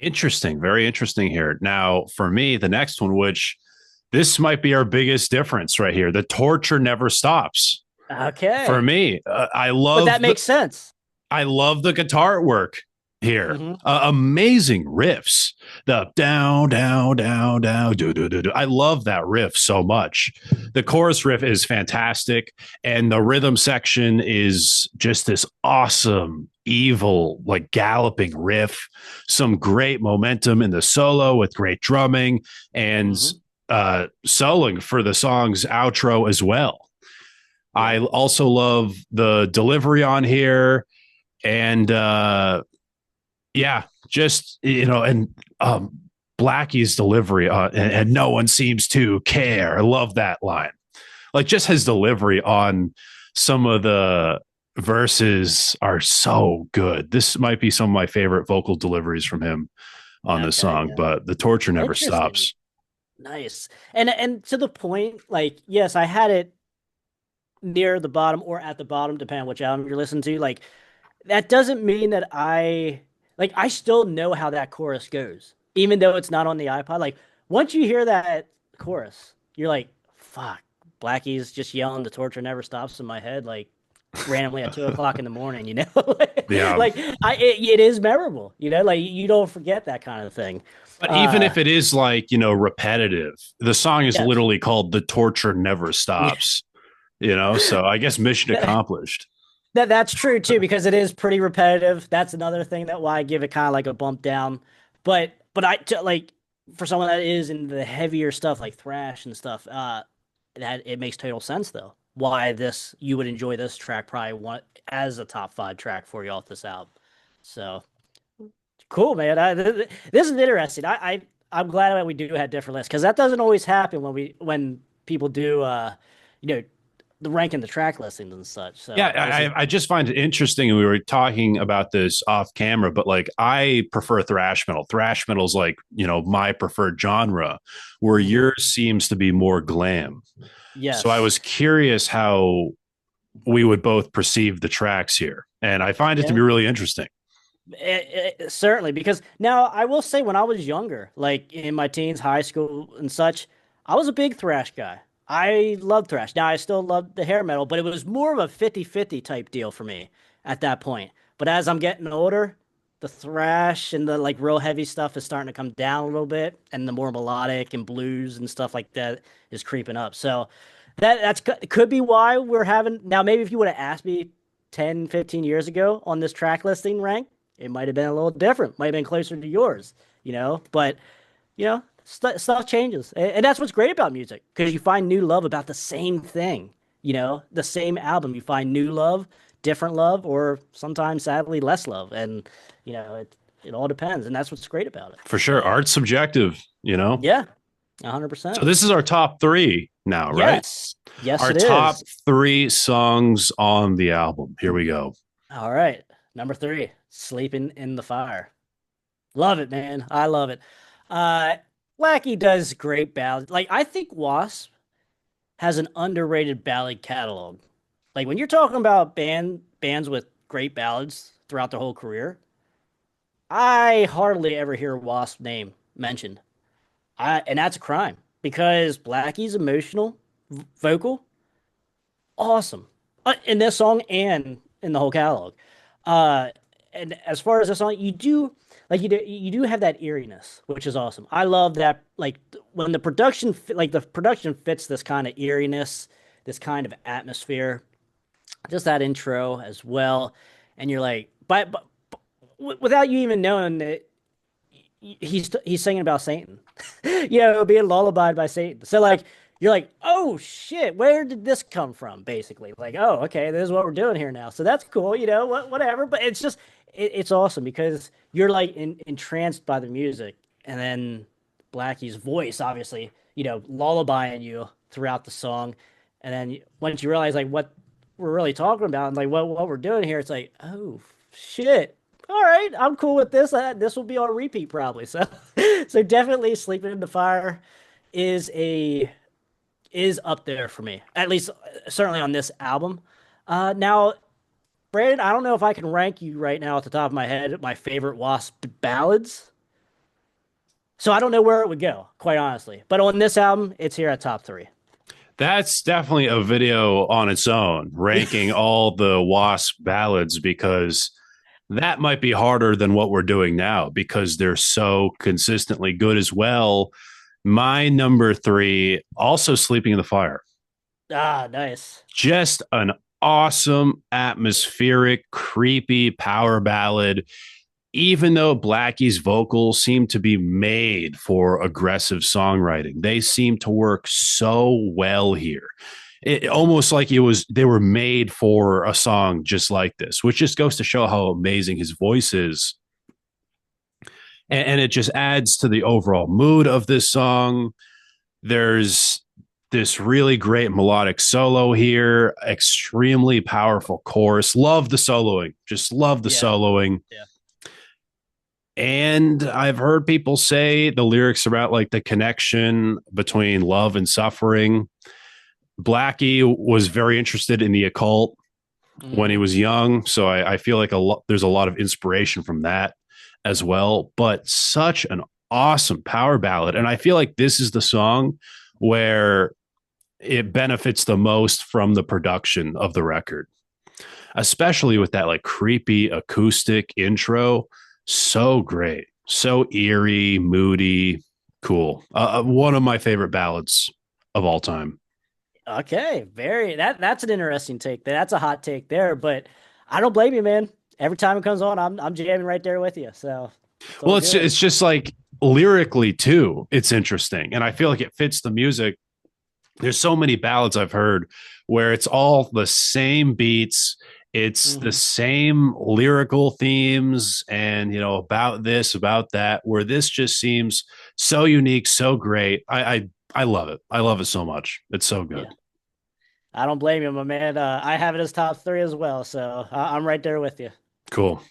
Interesting. Very interesting here. Now, for me, the next one, which this might be our biggest difference right here. The torture never stops. For Okay. me, But that makes sense. I love the guitar work here. Hmm. Amazing riffs. The down, down, down, down, do, do, do, do. I love that riff so much. The chorus riff is fantastic, and the rhythm section is just this awesome, evil, like galloping riff. Some great momentum in the solo with great drumming and Hmm. soloing for the song's outro as well. I Yeah. also love the delivery on here and yeah, just and Blackie's delivery and no one seems to care. I love that line. Like just his delivery on some of the verses are so good. This might be some of my favorite vocal deliveries from him on this Okay. song, Yeah. but the torture never Interesting. stops. Nice. And to the point, like, yes, I had it near the bottom or at the bottom, depending on which album you're listening to. Like, that doesn't mean that I still know how that chorus goes, even though it's not on the iPod. Like, once you hear that chorus, you're like, fuck, Blackie's just yelling, the torture never stops in my head, like randomly at 2 o'clock in the morning, Yeah. like it is memorable, like you don't forget that kind of thing. But even Uh, if it is like, repetitive, the song is yes. literally called The Torture Never Stops, So I guess mission accomplished. That's true too, because it is pretty repetitive. That's another thing that why I give it kind of like a bump down. But like for someone that is in the heavier stuff like thrash and stuff, that it makes total sense though. Why this you would enjoy this track probably one as a top five track for you off this album. So cool, man. This is interesting. I'm glad that we do have different lists because that doesn't always happen when people do you know the ranking the track listings and such. Yeah, So this is I just find it interesting, and we were talking about this off camera, but like I prefer thrash metal. Thrash metal is like, my preferred genre, where Mhm. yours seems to be more glam. So I Yes. was curious how we would both perceive the tracks here, and I find it to Yeah. be really interesting. Certainly, because now I will say when I was younger, like in my teens, high school and such, I was a big thrash guy. I loved thrash. Now I still love the hair metal, but it was more of a 50-50 type deal for me at that point. But as I'm getting older, the thrash and the like real heavy stuff is starting to come down a little bit, and the more melodic and blues and stuff like that is creeping up. So that's could be why we're having now maybe if you would have asked me 10, 15 years ago on this track listing rank, it might have been a little different, might have been closer to yours, but stuff changes. And that's what's great about music because you find new love about the same thing, the same album. You find new love, different love, or sometimes sadly less love. And, it all depends. And that's what's great about it. For sure, So, art's subjective. yeah, So 100%. this is our top three now, right? Yes. Yes, Our it top is. three songs on the album. Here we go. All right. Number three, Sleeping in the Fire. Love it, man. I love it. Uh, Lackey does great ballads. Like I think Wasp has an underrated ballad catalog. Like when you're talking about bands with great ballads throughout their whole career, I hardly ever hear Wasp name mentioned. And that's a crime because Blackie's emotional vocal, awesome. In this song and in the whole catalog. Uh, and as far as the song, you do have that eeriness, which is awesome. I love that like when the production fits this kind of eeriness, this kind of atmosphere, just that intro as well. And you're like, but without you even knowing that he's singing about Satan, being lullabied by Satan. So like you're like, oh shit, where did this come from? Basically, like, oh, okay, this is what we're doing here now. So that's cool, whatever. But it's just it's awesome because you're like entranced by the music, and then Blackie's voice, obviously, lullabying you throughout the song, and then once you realize like what we're really talking about and like what we're doing here, it's like, oh shit, all right, I'm cool with this. This will be on repeat probably. So, so definitely "Sleeping in the Fire" is a is up there for me. At least, certainly on this album. Now, Brandon, I don't know if I can rank you right now at the top of my head my favorite Wasp ballads. So I don't know where it would go, quite honestly. But on this album, it's here at top three. That's definitely a video on its own, ranking all the Wasp ballads, because that might be harder than what we're doing now because they're so consistently good as well. My number three, also Sleeping in the Fire. Ah, nice. Just an awesome, atmospheric, creepy power ballad. Even though Blackie's vocals seem to be made for aggressive songwriting, they seem to work so well here. It almost like they were made for a song just like this, which just goes to show how amazing his voice is. And it just adds to the overall mood of this song. There's this really great melodic solo here, extremely powerful chorus. Love the soloing, just love the Yeah, soloing. yeah, And I've heard people say the lyrics about like the connection between love and suffering. Blackie was very interested in the occult when he hmm was young, so I feel like there's a lot of inspiration from that as well. But such an awesome power ballad, and I feel like this is the song where it benefits the most from the production of the record, especially with that like creepy acoustic intro. So great, so eerie, moody, cool. One of my favorite ballads of all time. Okay, that's an interesting take. That's a hot take there, but I don't blame you, man. Every time it comes on, I'm jamming right there with you. So it's all Well, good. it's just like lyrically too. It's interesting, and I feel like it fits the music There's so many ballads I've heard where it's all the same beats, it's the Hmm. same lyrical themes, and about this, about that. Where this just seems so unique, so great. I love it. I love it so much. It's so good. Yeah, I don't blame you, my man. I have it as top three as well, so I'm right there with you. Cool.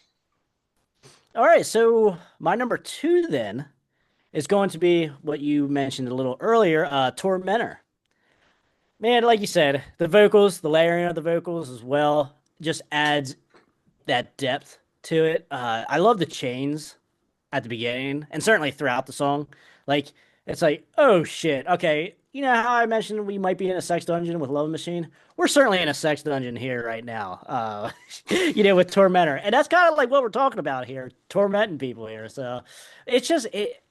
All right, so my number two then is going to be what you mentioned a little earlier, Tormentor. Man, like you said, the vocals, the layering of the vocals as well, just adds that depth to it. I love the chains at the beginning and certainly throughout the song. Like it's like, oh shit, okay. You know how I mentioned we might be in a sex dungeon with Love Machine? We're certainly in a sex dungeon here right now. With Tormentor, and that's kind of like what we're talking about here, tormenting people here. So it's just it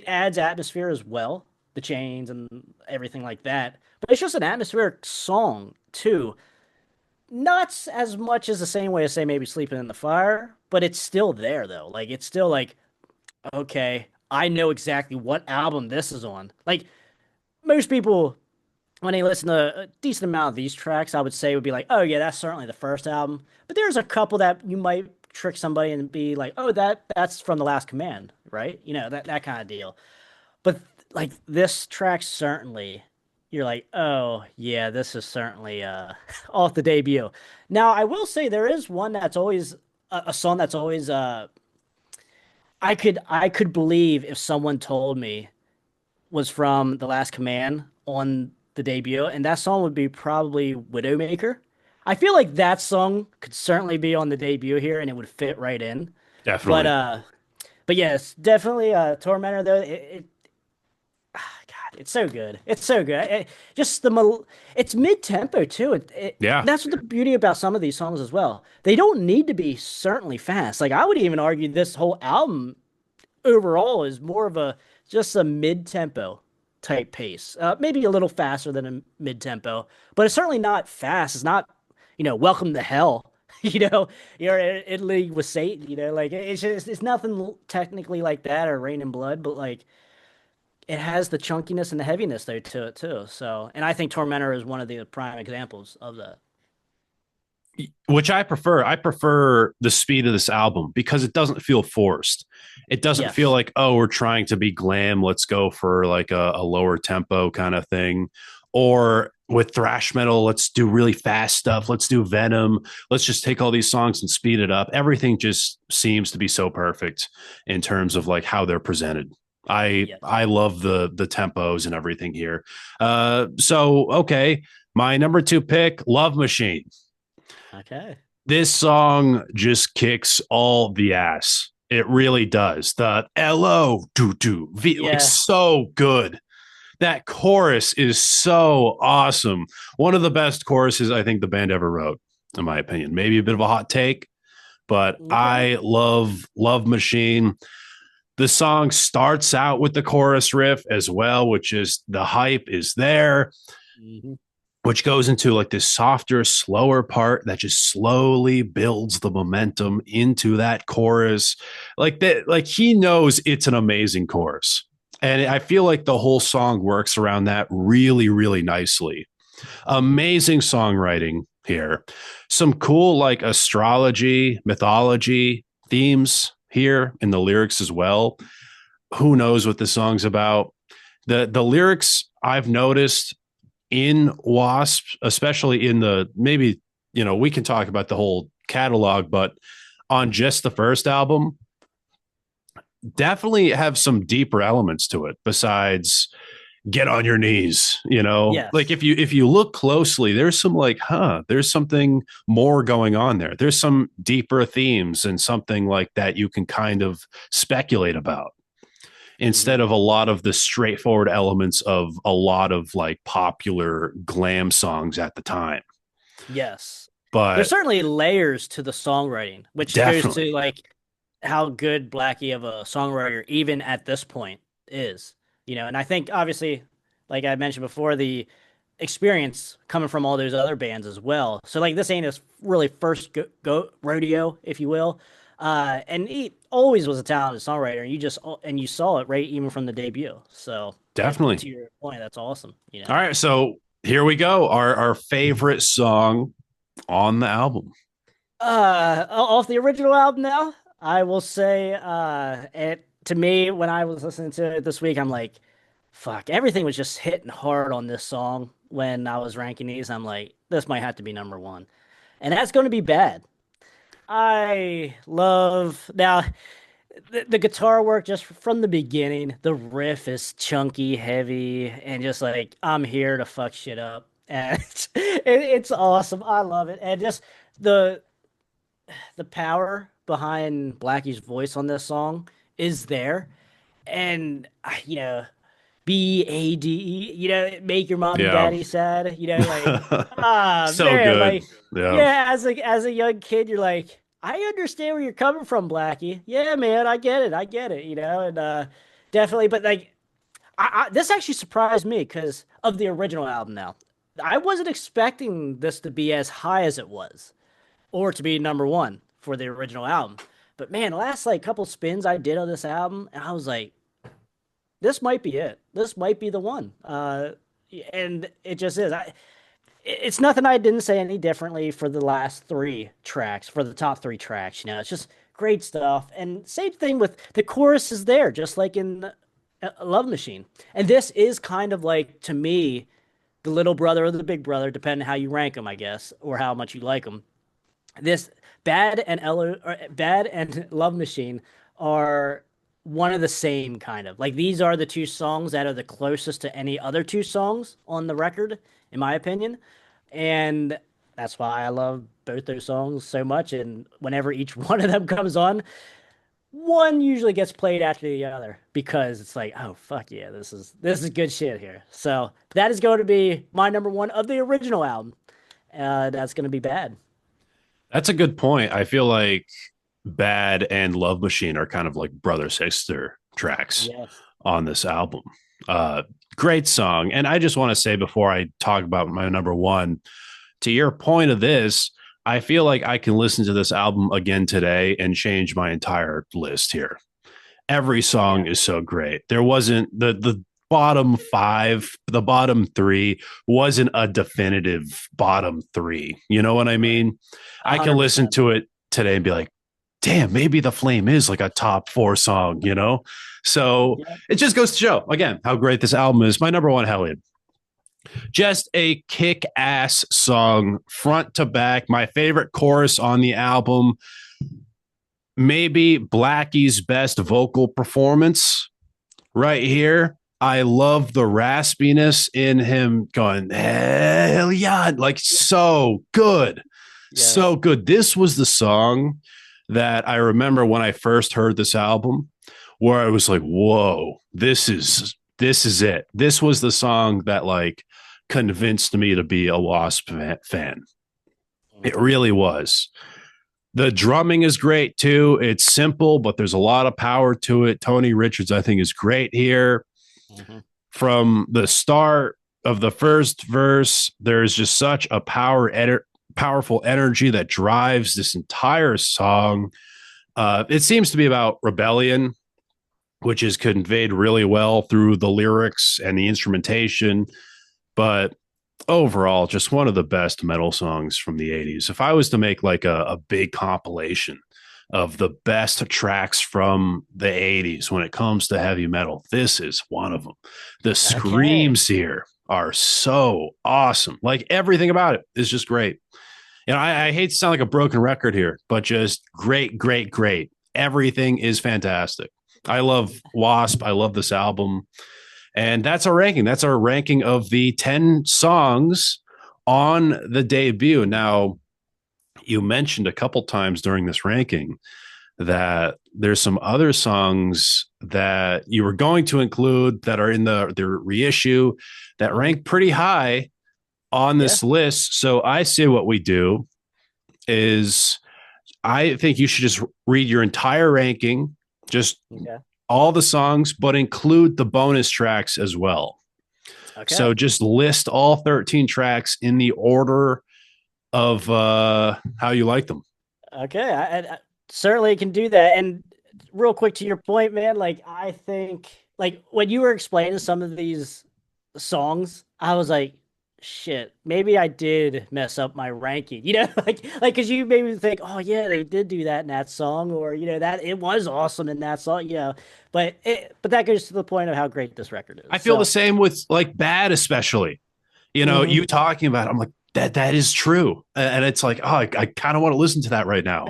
adds atmosphere as well, the chains and everything like that. But it's just an atmospheric song too. Not as much as the same way as say maybe Sleeping in the Fire, but it's still there though. Like it's still like, okay, I know exactly what album this is on. Like most people when they listen to a decent amount of these tracks, I would say would be like, oh yeah, that's certainly the first album. But there's a couple that you might trick somebody and be like, oh, that's from The Last Command, right? That kind of deal. But like this track certainly, you're like, oh yeah, this is certainly off the debut. Now I will say there is one that's always a song that's always I could believe if someone told me was from The Last Command on the debut, and that song would be probably Widowmaker. I feel like that song could certainly be on the debut here and it would fit right in. But Definitely. uh but yes, definitely Tormentor though. God, it's so good. It's so good. It's mid-tempo too. Yeah. That's what the beauty about some of these songs as well. They don't need to be certainly fast. Like I would even argue this whole album overall is more of a just a mid-tempo type pace. Maybe a little faster than a mid-tempo, but it's certainly not fast. It's not, Welcome to Hell. You're in league with Satan. Like it's nothing technically like that or Rain and Blood, but like it has the chunkiness and the heaviness there to it too. So, and I think Tormentor is one of the prime examples of that. Which I prefer. I prefer the speed of this album because it doesn't feel forced. It doesn't feel Yes. like, oh, we're trying to be glam. Let's go for like a lower tempo kind of thing. Or with thrash metal, let's do really fast stuff. Let's do Venom. Let's just take all these songs and speed it up. Everything just seems to be so perfect in terms of like how they're presented. Yes. I love the tempos and everything here. So okay, my number two pick, Love Machine. Okay. This song just kicks all the ass. It really does. The LO do do V like Yeah. so good. That chorus is so awesome. One of the best choruses I think the band ever wrote, in my opinion. Maybe a bit of a hot take, but Okay. I love Machine. The song starts out with the chorus riff as well, which is the hype is there, Hmm. which goes into like this softer, slower part that just slowly builds the momentum into that chorus. Like that, like he knows it's an amazing chorus. And I feel like the whole song works around that really, really nicely. Amazing songwriting here. Some cool like astrology, mythology themes here in the lyrics as well. Who knows what the song's about? The lyrics I've noticed in W.A.S.P, especially in the maybe, we can talk about the whole catalog, but on just the first album, definitely have some deeper elements to it besides get on your knees, like Yes. if you look closely, there's some like, there's something more going on there. There's some deeper themes and something like that you can kind of speculate about Hmm. instead of a lot of the straightforward elements of a lot of like popular glam songs at the time. Yes. There's But certainly layers to the songwriting, which goes definitely, to like how good Blackie of a songwriter even at this point is. And I think obviously, like I mentioned before, the experience coming from all those other bands as well. So like this ain't his really first go rodeo, if you will. And he always was a talented songwriter. And you saw it right even from the debut. So Definitely. to your point, that's awesome. You All know, right, so here we go. Our favorite song on the album. off the original album now, I will say, it to me when I was listening to it this week, I'm like, fuck, everything was just hitting hard on this song when I was ranking these. I'm like, this might have to be number one, and that's going to be bad. I love now the guitar work just from the beginning. The riff is chunky, heavy, and just like I'm here to fuck shit up, and it's awesome. I love it, and just the the power behind Blackie's voice on this song is there, and BADE, make your mom and Yeah. daddy sad, like, ah, So man, good. like, Yeah. yeah, as a young kid, you're like, I understand where you're coming from, Blackie. Yeah, man, I get it, and definitely, but like, this actually surprised me because of the original album. Now, I wasn't expecting this to be as high as it was, or to be number one for the original album. But man, the last like couple spins I did on this album, and I was like, this might be it. This might be the one. And it just is. It's nothing I didn't say any differently for the last three tracks, for the top three tracks. It's just great stuff. And same thing with the chorus is there, just like in Love Machine. And this is kind of like, to me, the little brother or the big brother, depending how you rank them, I guess, or how much you like them. This Bad and Love Machine are one of the same kind of. Like these are the two songs that are the closest to any other two songs on the record, in my opinion. And that's why I love both those songs so much. And whenever each one of them comes on, one usually gets played after the other because it's like, oh fuck yeah, this is good shit here. So that is going to be my number one of the original album. That's going to be Bad. That's a good point. I feel like Bad and Love Machine are kind of like brother sister tracks Yes. on this album. Uh, Great song. And I just want to say before I talk about my number one, to your point of this, I feel like I can listen to this album again today and change my entire list here. Every song Yeah. is so great. There wasn't the bottom five, the bottom three wasn't a definitive bottom three. You know what I Right. mean? I can listen 100%. to it today and be like, damn, maybe The Flame is like a top four song. So Yeah. it just goes to show again how great this album is. My number one, Hellion. Just a kick ass song, front to back. My favorite chorus on the album. Maybe Blackie's best vocal performance right here. I love the raspiness in him going, hell yeah, like so good. So Yes. good. This was the song that I remember when I first heard this album where I was like, whoa, this is it. This was the song that like convinced me to be a Wasp fan. It Mhm. really was. The drumming is great too. It's simple, but there's a lot of power to it. Tony Richards, I think, is great here. Mhm. From the start of the first verse, there's just such a powerful energy that drives this entire song. It seems to be about rebellion, which is conveyed really well through the lyrics and the instrumentation. But overall, just one of the best metal songs from the 80s. If I was to make like a big compilation of the best tracks from the 80s when it comes to heavy metal, this is one of them. The Okay. screams here are so awesome. Like everything about it is just great. I hate to sound like a broken record here, but just great, great, great. Everything is fantastic. I love Wasp. I love this album. And that's our ranking. That's our ranking of the 10 songs on the debut. Now, you mentioned a couple times during this ranking that there's some other songs that you were going to include that are in the reissue that Mhm. rank pretty high on Yeah. this list. So I say what we do is I think you should just read your entire ranking, just Okay. all the songs, but include the bonus tracks as well. Okay. So just list all 13 tracks in the order of how you like them. Okay. certainly can do that. And real quick to your point, man, like I think like when you were explaining some of these songs, I was like, shit, maybe I did mess up my ranking. Like because you made me think, oh yeah, they did do that in that song, or that it was awesome in that song, but that goes to the point of how great this record I is. feel the So, same with like Bad, especially. mhm. You talking about it, I'm like, that is true. And it's like, oh, I kind of want to listen to that right now.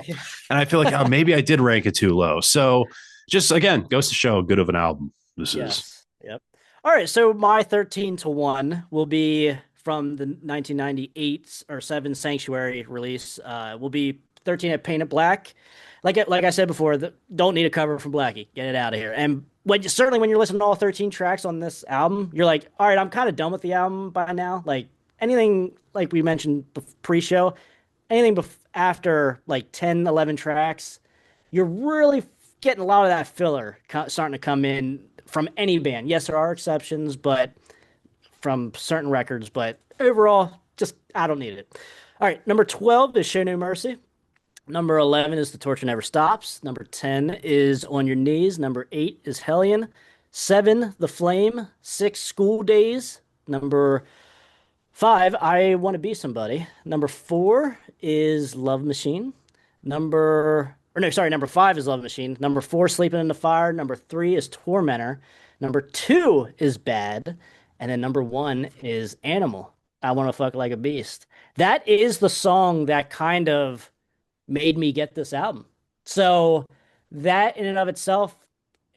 And I feel like, oh, maybe I did rank it too low. So just again, goes to show how good of an album this is. Yes. Yep. All right. So my 13 to 1 will be from the 1998 or 7 Sanctuary release. Will be 13 at Painted Black. Like I said before, don't need a cover from Blackie. Get it out of here. And certainly when you're listening to all 13 tracks on this album, you're like, all right, I'm kind of done with the album by now. Like anything like we mentioned pre-show, anything after like 10, 11 tracks, you're really getting a lot of that filler starting to come in from any band. Yes, there are exceptions, but from certain records, but overall, just I don't need it. All right, number 12 is Show No Mercy. Number 11 is The Torture Never Stops. Number 10 is On Your Knees. Number 8 is Hellion. 7, The Flame. 6, School Days. Number 5, I Want to Be Somebody. Number 4 is Love Machine. Number 5 is Love Machine. Number 4, Sleeping in the Fire. Number 3 is Tormentor. Number 2 is Bad. And then number 1 is Animal. I Want to Fuck Like a Beast. That is the song that kind of made me get this album. So that in and of itself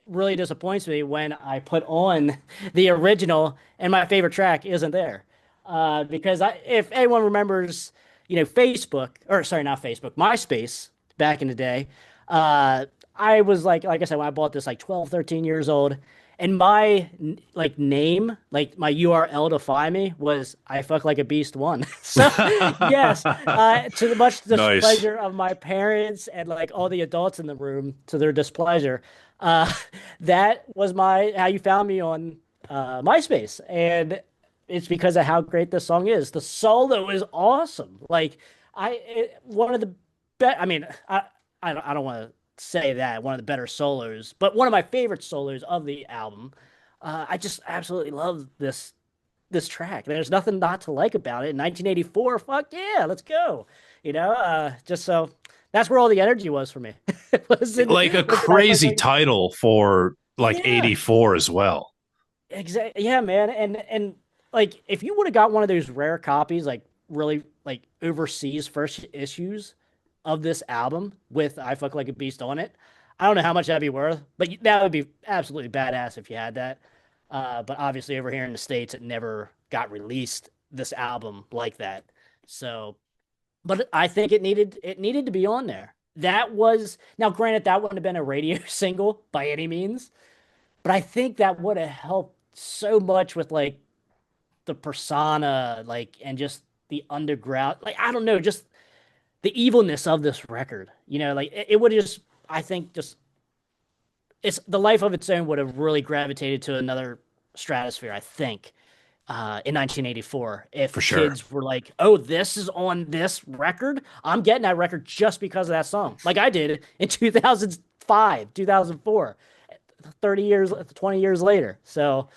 really disappoints me when I put on the original and my favorite track isn't there. Because if anyone remembers, Facebook, or sorry, not Facebook, MySpace back in the day, I was like I said, when I bought this, like 12, 13 years old, and my like name, like my URL to find me was I fuck like a beast one. So yes, to the much Nice. displeasure of my parents and like all the adults in the room, to their displeasure, uh, that was my how you found me on MySpace, and it's because of how great this song is. The solo is awesome. Like one of the best. I mean, I don't want to say that one of the better solos, but one of my favorite solos of the album. I just absolutely love this track. There's nothing not to like about it. In 1984, fuck yeah, let's go. Just so that's where all the energy was for me. It was in Like a was I fuck crazy like title for like yeah. 84 as well. Exactly. Yeah, man. And like if you would have got one of those rare copies, like really like overseas first issues of this album with I Fuck Like a Beast on it, I don't know how much that'd be worth, but that would be absolutely badass if you had that. But obviously over here in the States, it never got released, this album like that. So, but I think it needed to be on there. That was now granted that wouldn't have been a radio single by any means, but I think that would have helped so much with like the persona, like and just the underground, like I don't know, just the evilness of this record. Like it would have just, I think, just it's the life of its own would have really gravitated to another stratosphere. I think in 1984, For if sure. kids were like, "Oh, this is on this record," I'm getting that record just because of that song, like I did in 2005, 2004. 30 years, 20 years later. So,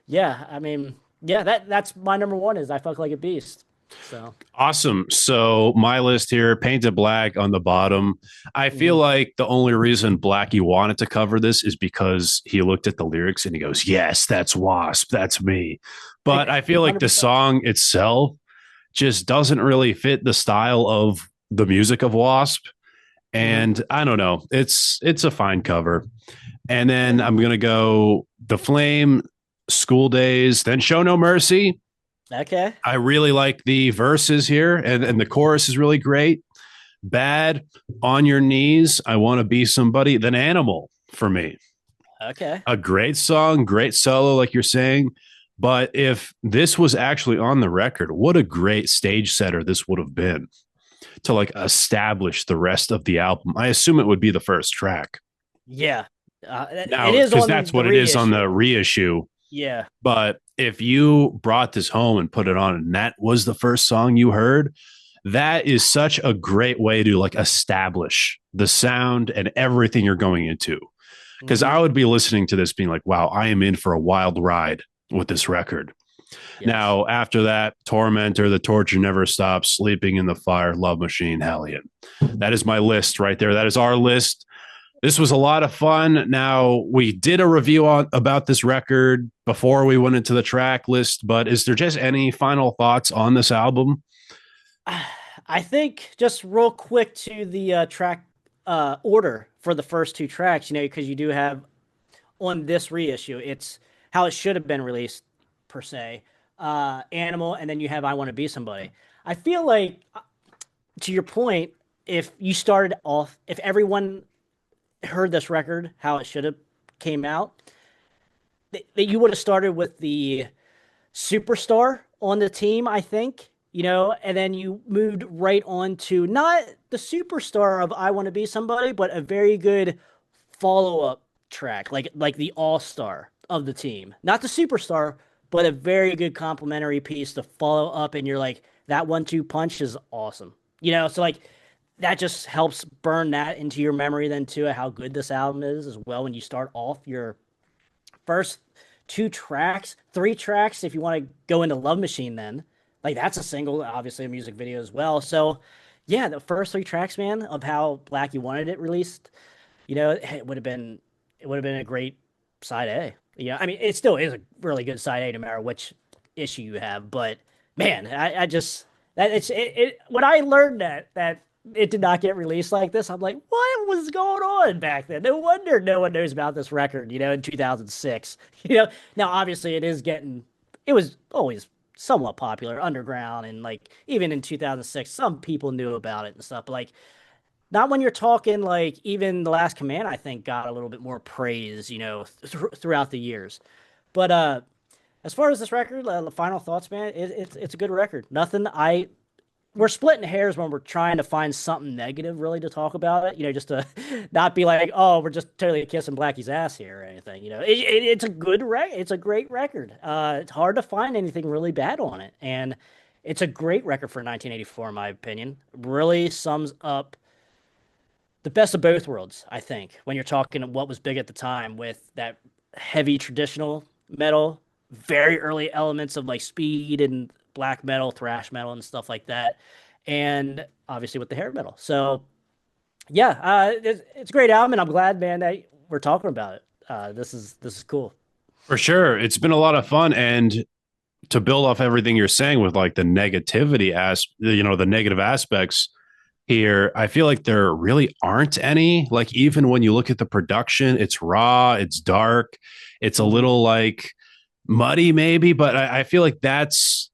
yeah, I mean, yeah, that's my number one is I Fuck Like a Beast. So, Awesome. So my list here, Painted Black on the bottom. I feel mhm. like the only reason Blackie wanted to cover this is because he looked at the lyrics and he goes, "Yes, that's Wasp. That's me." But I feel like the 100%. song itself just doesn't really fit the style of the music of Wasp. Hmm. And I don't know. It's a fine cover. And then Yeah. I'm gonna go The Flame, School Days, then Show No Mercy. Okay. I really like the verses here, and the chorus is really great. Bad, On Your Knees, I Want to Be Somebody, then Animal for me. Okay. A great song, great solo, like you're saying. But if this was actually on the record, what a great stage setter this would have been to like establish the rest of the album. I assume it would be the first track. Yeah. It Now, is because on that's the what it is on the reissue. reissue. Yeah. But if you brought this home and put it on, and that was the first song you heard, that is such a great way to like establish the sound and everything you're going into. Because Hmm. I would be listening to this being like, wow, I am in for a wild ride with this record. Yes. Now, after that, Tormentor, The Torture Never Stops, Sleeping in the Fire, Love Machine, Hellion. That is my list right there. That is our list. This was a lot of fun. Now, we did a review about this record before we went into the track list, but is there just any final thoughts on this album? I think just real quick to the track order for the first two tracks, because you do have on this reissue, it's how it should have been released per se. Animal, and then you have I Want to Be Somebody. I feel like, to your point, if you started off, if everyone heard this record how it should have came out, that you would have started with the superstar on the team, I think, and then you moved right on to not the superstar of I Want to Be Somebody, but a very good follow-up track, like the all-star of the team. Not the superstar, but a very good complimentary piece to follow up, and you're like, that 1-2 punch is awesome. So like that just helps burn that into your memory then too, how good this album is as well when you start off your first two tracks, three tracks, if you want to go into Love Machine, then like that's a single, obviously a music video as well. So yeah, the first three tracks, man, of how Blackie wanted it released, it would have been a great side A. I mean, it still is a really good side A no matter which issue you have. But man, I just that it when I learned that it did not get released like this, I'm like, what was going on back then? No wonder no one knows about this record, in 2006. Now obviously it was always somewhat popular underground, and like even in 2006, some people knew about it and stuff. But like not when you're talking like even The Last Command, I think got a little bit more praise, throughout the years. But as far as this record, the final thoughts, man, it's a good record. Nothing I We're splitting hairs when we're trying to find something negative really to talk about it, just to not be like, oh, we're just totally kissing Blackie's ass here or anything. It's a it's a great record. It's hard to find anything really bad on it, and it's a great record for 1984, in my opinion. Really sums up the best of both worlds, I think, when you're talking what was big at the time with that heavy traditional metal, very early elements of like speed and black metal, thrash metal, and stuff like that, and obviously with the hair metal. So yeah, it's a great album, and I'm glad, man, that we're talking about it. This is cool. For sure. It's been a lot of fun. And to build off everything you're saying with like the negativity the negative aspects here, I feel like there really aren't any. Like, even when you look at the production, it's raw, it's dark, it's a Hmm. little like muddy, maybe, but I feel like that's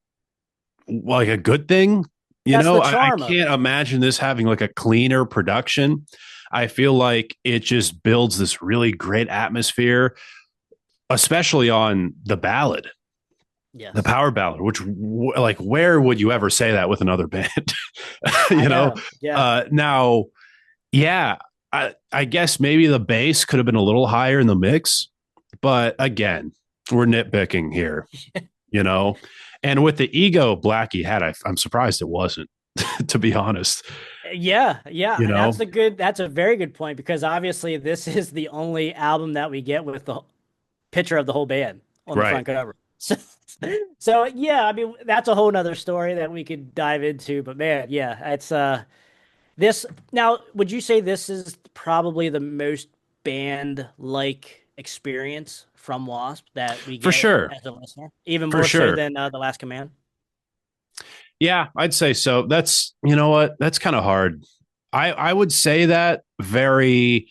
like a good thing. That's the I charm of can't it. imagine this having like a cleaner production. I feel like it just builds this really great atmosphere, especially on the ballad, the Yes, power ballad, which like where would you ever say that with another band? I you know, know. Yeah. now, yeah, I guess maybe the bass could have been a little higher in the mix, but again, we're nitpicking here, you know. And with the ego Blackie had, I'm surprised it wasn't, to be honest. Yeah, yeah, You and know, that's a very good point because obviously this is the only album that we get with the picture of the whole band on the right? front cover. So yeah, I mean that's a whole nother story that we could dive into. But man, yeah, it's this now. Would you say this is probably the most band-like experience from Wasp that we For get sure, as a listener, even for more so sure. than The Last Command? Yeah, I'd say so. That's you know what, that's kind of hard. I would say that very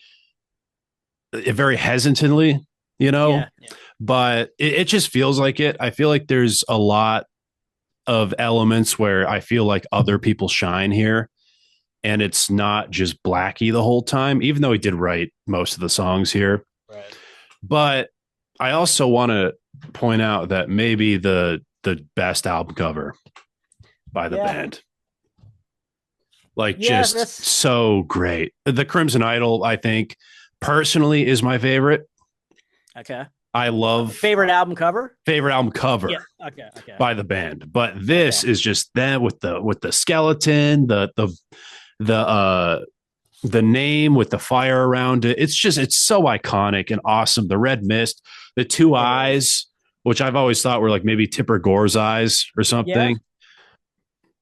hesitantly, Yeah, yeah, but it just feels like it. I feel like there's a lot of elements where I feel like other people shine here, and it's not just Blackie the whole time, even though he did write most of the songs here. right. But I also want to point out that maybe the best album cover by the Yeah, band, like yeah. just so great. The Crimson Idol, I think personally, is my favorite. Okay. I love Favorite album cover? favorite album cover Yeah. Okay. Okay. by the band, but Okay. this is just them with the skeleton, the the name with the fire around it. It's so iconic and awesome. The red mist, the two It is. eyes, which I've always thought were like maybe Tipper Gore's eyes or Yeah. something.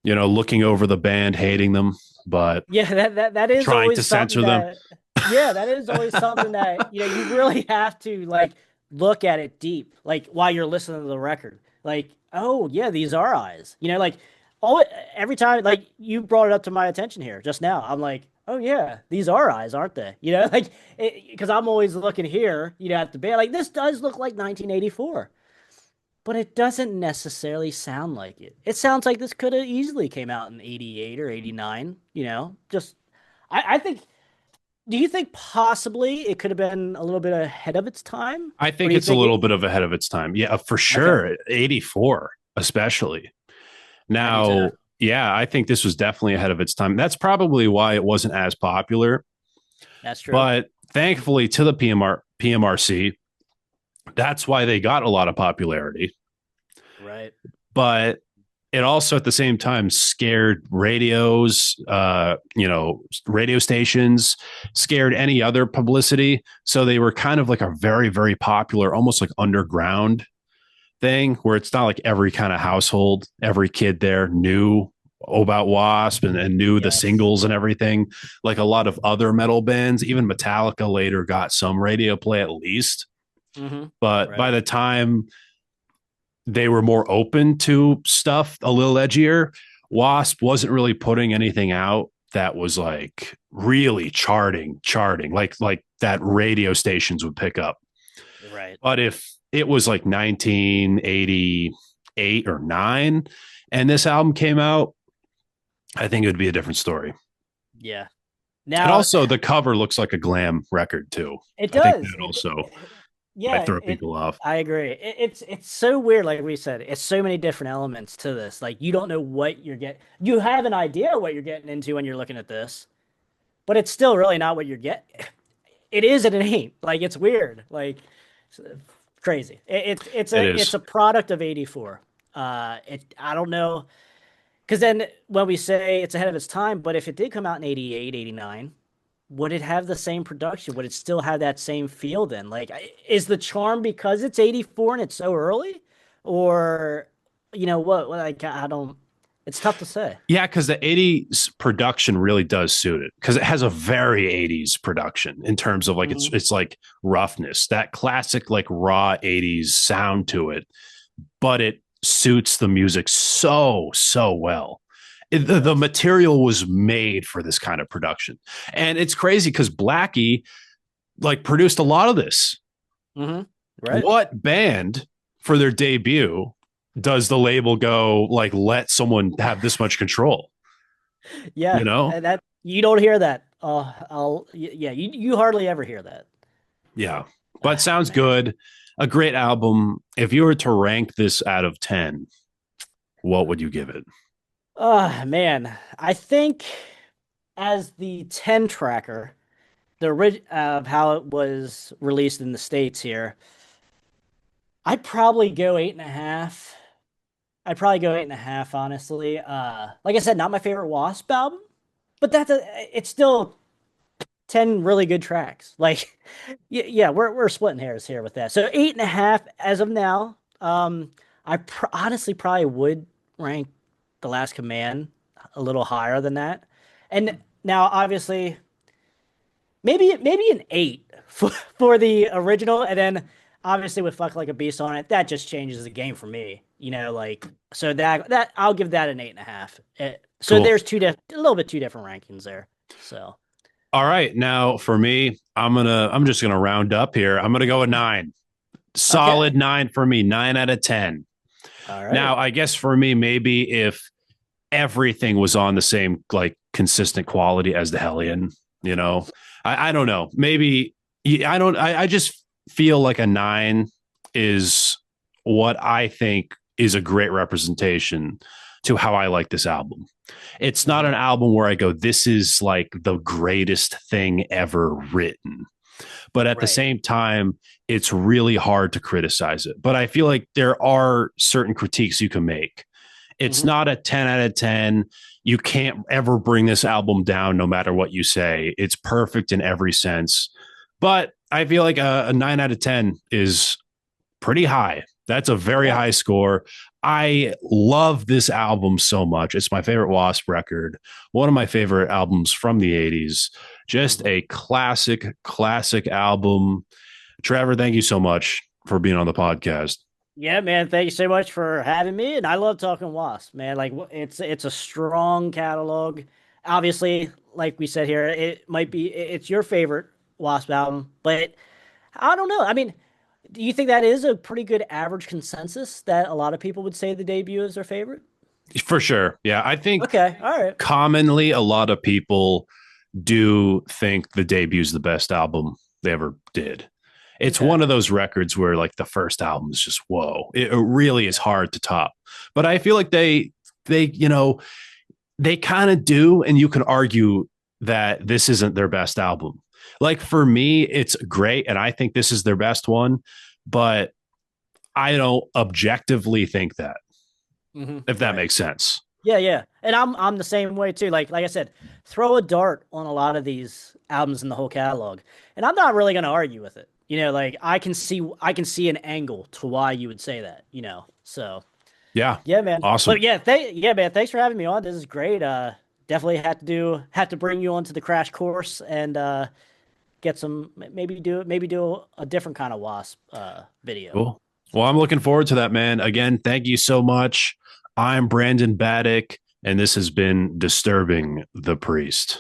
Looking over the band, hating them, but Yeah. That is trying to always something censor them. that. Yeah, that is always something that you really have to like look at it deep, like while you're listening to the record. Like, oh yeah, these are eyes. Like all every time like you brought it up to my attention here just now. I'm like, oh yeah, these are eyes, aren't they? Like because I'm always looking here, at the band. Like this does look like 1984. But it doesn't necessarily sound like it. It sounds like this could have easily came out in 88 or 89, Just I think do you think possibly it could have been a little bit ahead of its time? I Or think do you it's a think little it bit of ahead of its time. Yeah, for Okay, sure. 84, especially. I do too. Now, yeah, I think this was definitely ahead of its time. That's probably why it wasn't as popular. That's true. But thankfully to the PMRC, that's why they got a lot of popularity. Right. But it also at the same time scared radios, radio stations, scared any other publicity. So they were kind of like a very, very popular, almost like underground thing where it's not like every kind of household, every kid there knew about Wasp and knew the Yes. singles and everything. Like a lot of other metal bands, even Metallica later got some radio play at least. Mm-hmm. But by Right. the time they were more open to stuff a little edgier, Wasp wasn't really putting anything out that was like really charting like that radio stations would pick up. Right. But if it was like 1988 or 9 and this album came out, I think it would be a different story. Yeah. And Now also the cover looks like a glam record too. it I think does. that also might Yeah, throw people off. I agree. It's so weird, like we said. It's so many different elements to this. Like you don't know what you're getting. You have an idea what you're getting into when you're looking at this, but it's still really not what you're getting. It is and it ain't. Like it's weird. Like it's crazy. It's It a is. it's a product of 84. I don't know because then when we say it's ahead of its time, but if it did come out in 88, 89, would it have the same production? Would it still have that same feel then? Like, is the charm because it's 84 and it's so early? Or, what? Like, I don't, it's tough to say. Yeah, because the 80s production really does suit it because it has a very 80s production in terms of like Hmm. it's like roughness, that classic like raw 80s sound to it, but it suits the music so well. It The does. material was made for this kind of production. And it's crazy because Blackie like produced a lot of this. Hmm. Right. What band for their debut does the label go like let someone have this much control? You Yeah. know? That you don't hear that. Yeah, you hardly ever hear that. Yeah. But Ah, sounds man. good. A great album. If you were to rank this out of 10, what would you give it? Man. I think as the 10 tracker, the of how it was released in the States here, I'd probably go 8.5. I'd probably go 8.5, honestly. Like I said, not my favorite Wasp album, but it's still 10 really good tracks. Like, yeah, we're splitting hairs here with that. So 8.5 as of now. Honestly probably would rank The Last Command a little higher than that. And now, obviously, maybe an 8 for the original, and then obviously with Fuck Like a Beast on it, that just changes the game for me. Like so that I'll give that an 8.5. So Cool. there's a little bit two different rankings there. So All right. Now for me, I'm just gonna round up here. I'm gonna go a 9. Solid okay, 9 for me, 9 out of 10. all Now, right, I guess for me, maybe if everything was on the same like consistent quality as the Hellion, I don't know. Maybe I don't I just feel like a 9 is what I think is a great representation to how I like this album. It's not hmm an album where I go, this is like the greatest thing ever written. But at the Right. same time, it's really hard to criticize it. But I feel like there are certain critiques you can make. It's Hmm. not a 10 out of 10. You can't ever bring this album down no matter what you say. It's perfect in every sense. But I feel like a 9 out of 10 is pretty high. That's a very Yeah. high score. I love this album so much. It's my favorite Wasp record, one of my favorite albums from the 80s. Just Hmm. a classic, classic album. Trevor, thank you so much for being on the podcast. Yeah, man. Thank you so much for having me. And I love talking Wasp, man. Like it's a strong catalog. Obviously, like we said here, it might be it's your favorite Wasp album, but I don't know. I mean, do you think that is a pretty good average consensus that a lot of people would say the debut is their favorite? For sure. Yeah. I think Okay, all right. commonly a lot of people do think the debut is the best album they ever did. It's Okay. one of those records where like the first album is just whoa. It really is hard to top. But I feel like they they kind of do, and you can argue that this isn't their best album. Like for me, it's great, and I think this is their best one, but I don't objectively think that, if that Right. makes sense. Yeah, yeah. And I'm the same way too. Like I said, throw a dart on a lot of these albums in the whole catalog. And I'm not really gonna argue with it. Like I can see an angle to why you would say that. So Yeah. yeah, man. But Awesome. yeah, man, thanks for having me on. This is great. Definitely had to bring you onto the crash course and get some maybe do a different kind of wasp video. Cool. Well, I'm looking forward to that, man. Again, thank you so much. I'm Brandon Battick, and this has been Disturbing the Priest.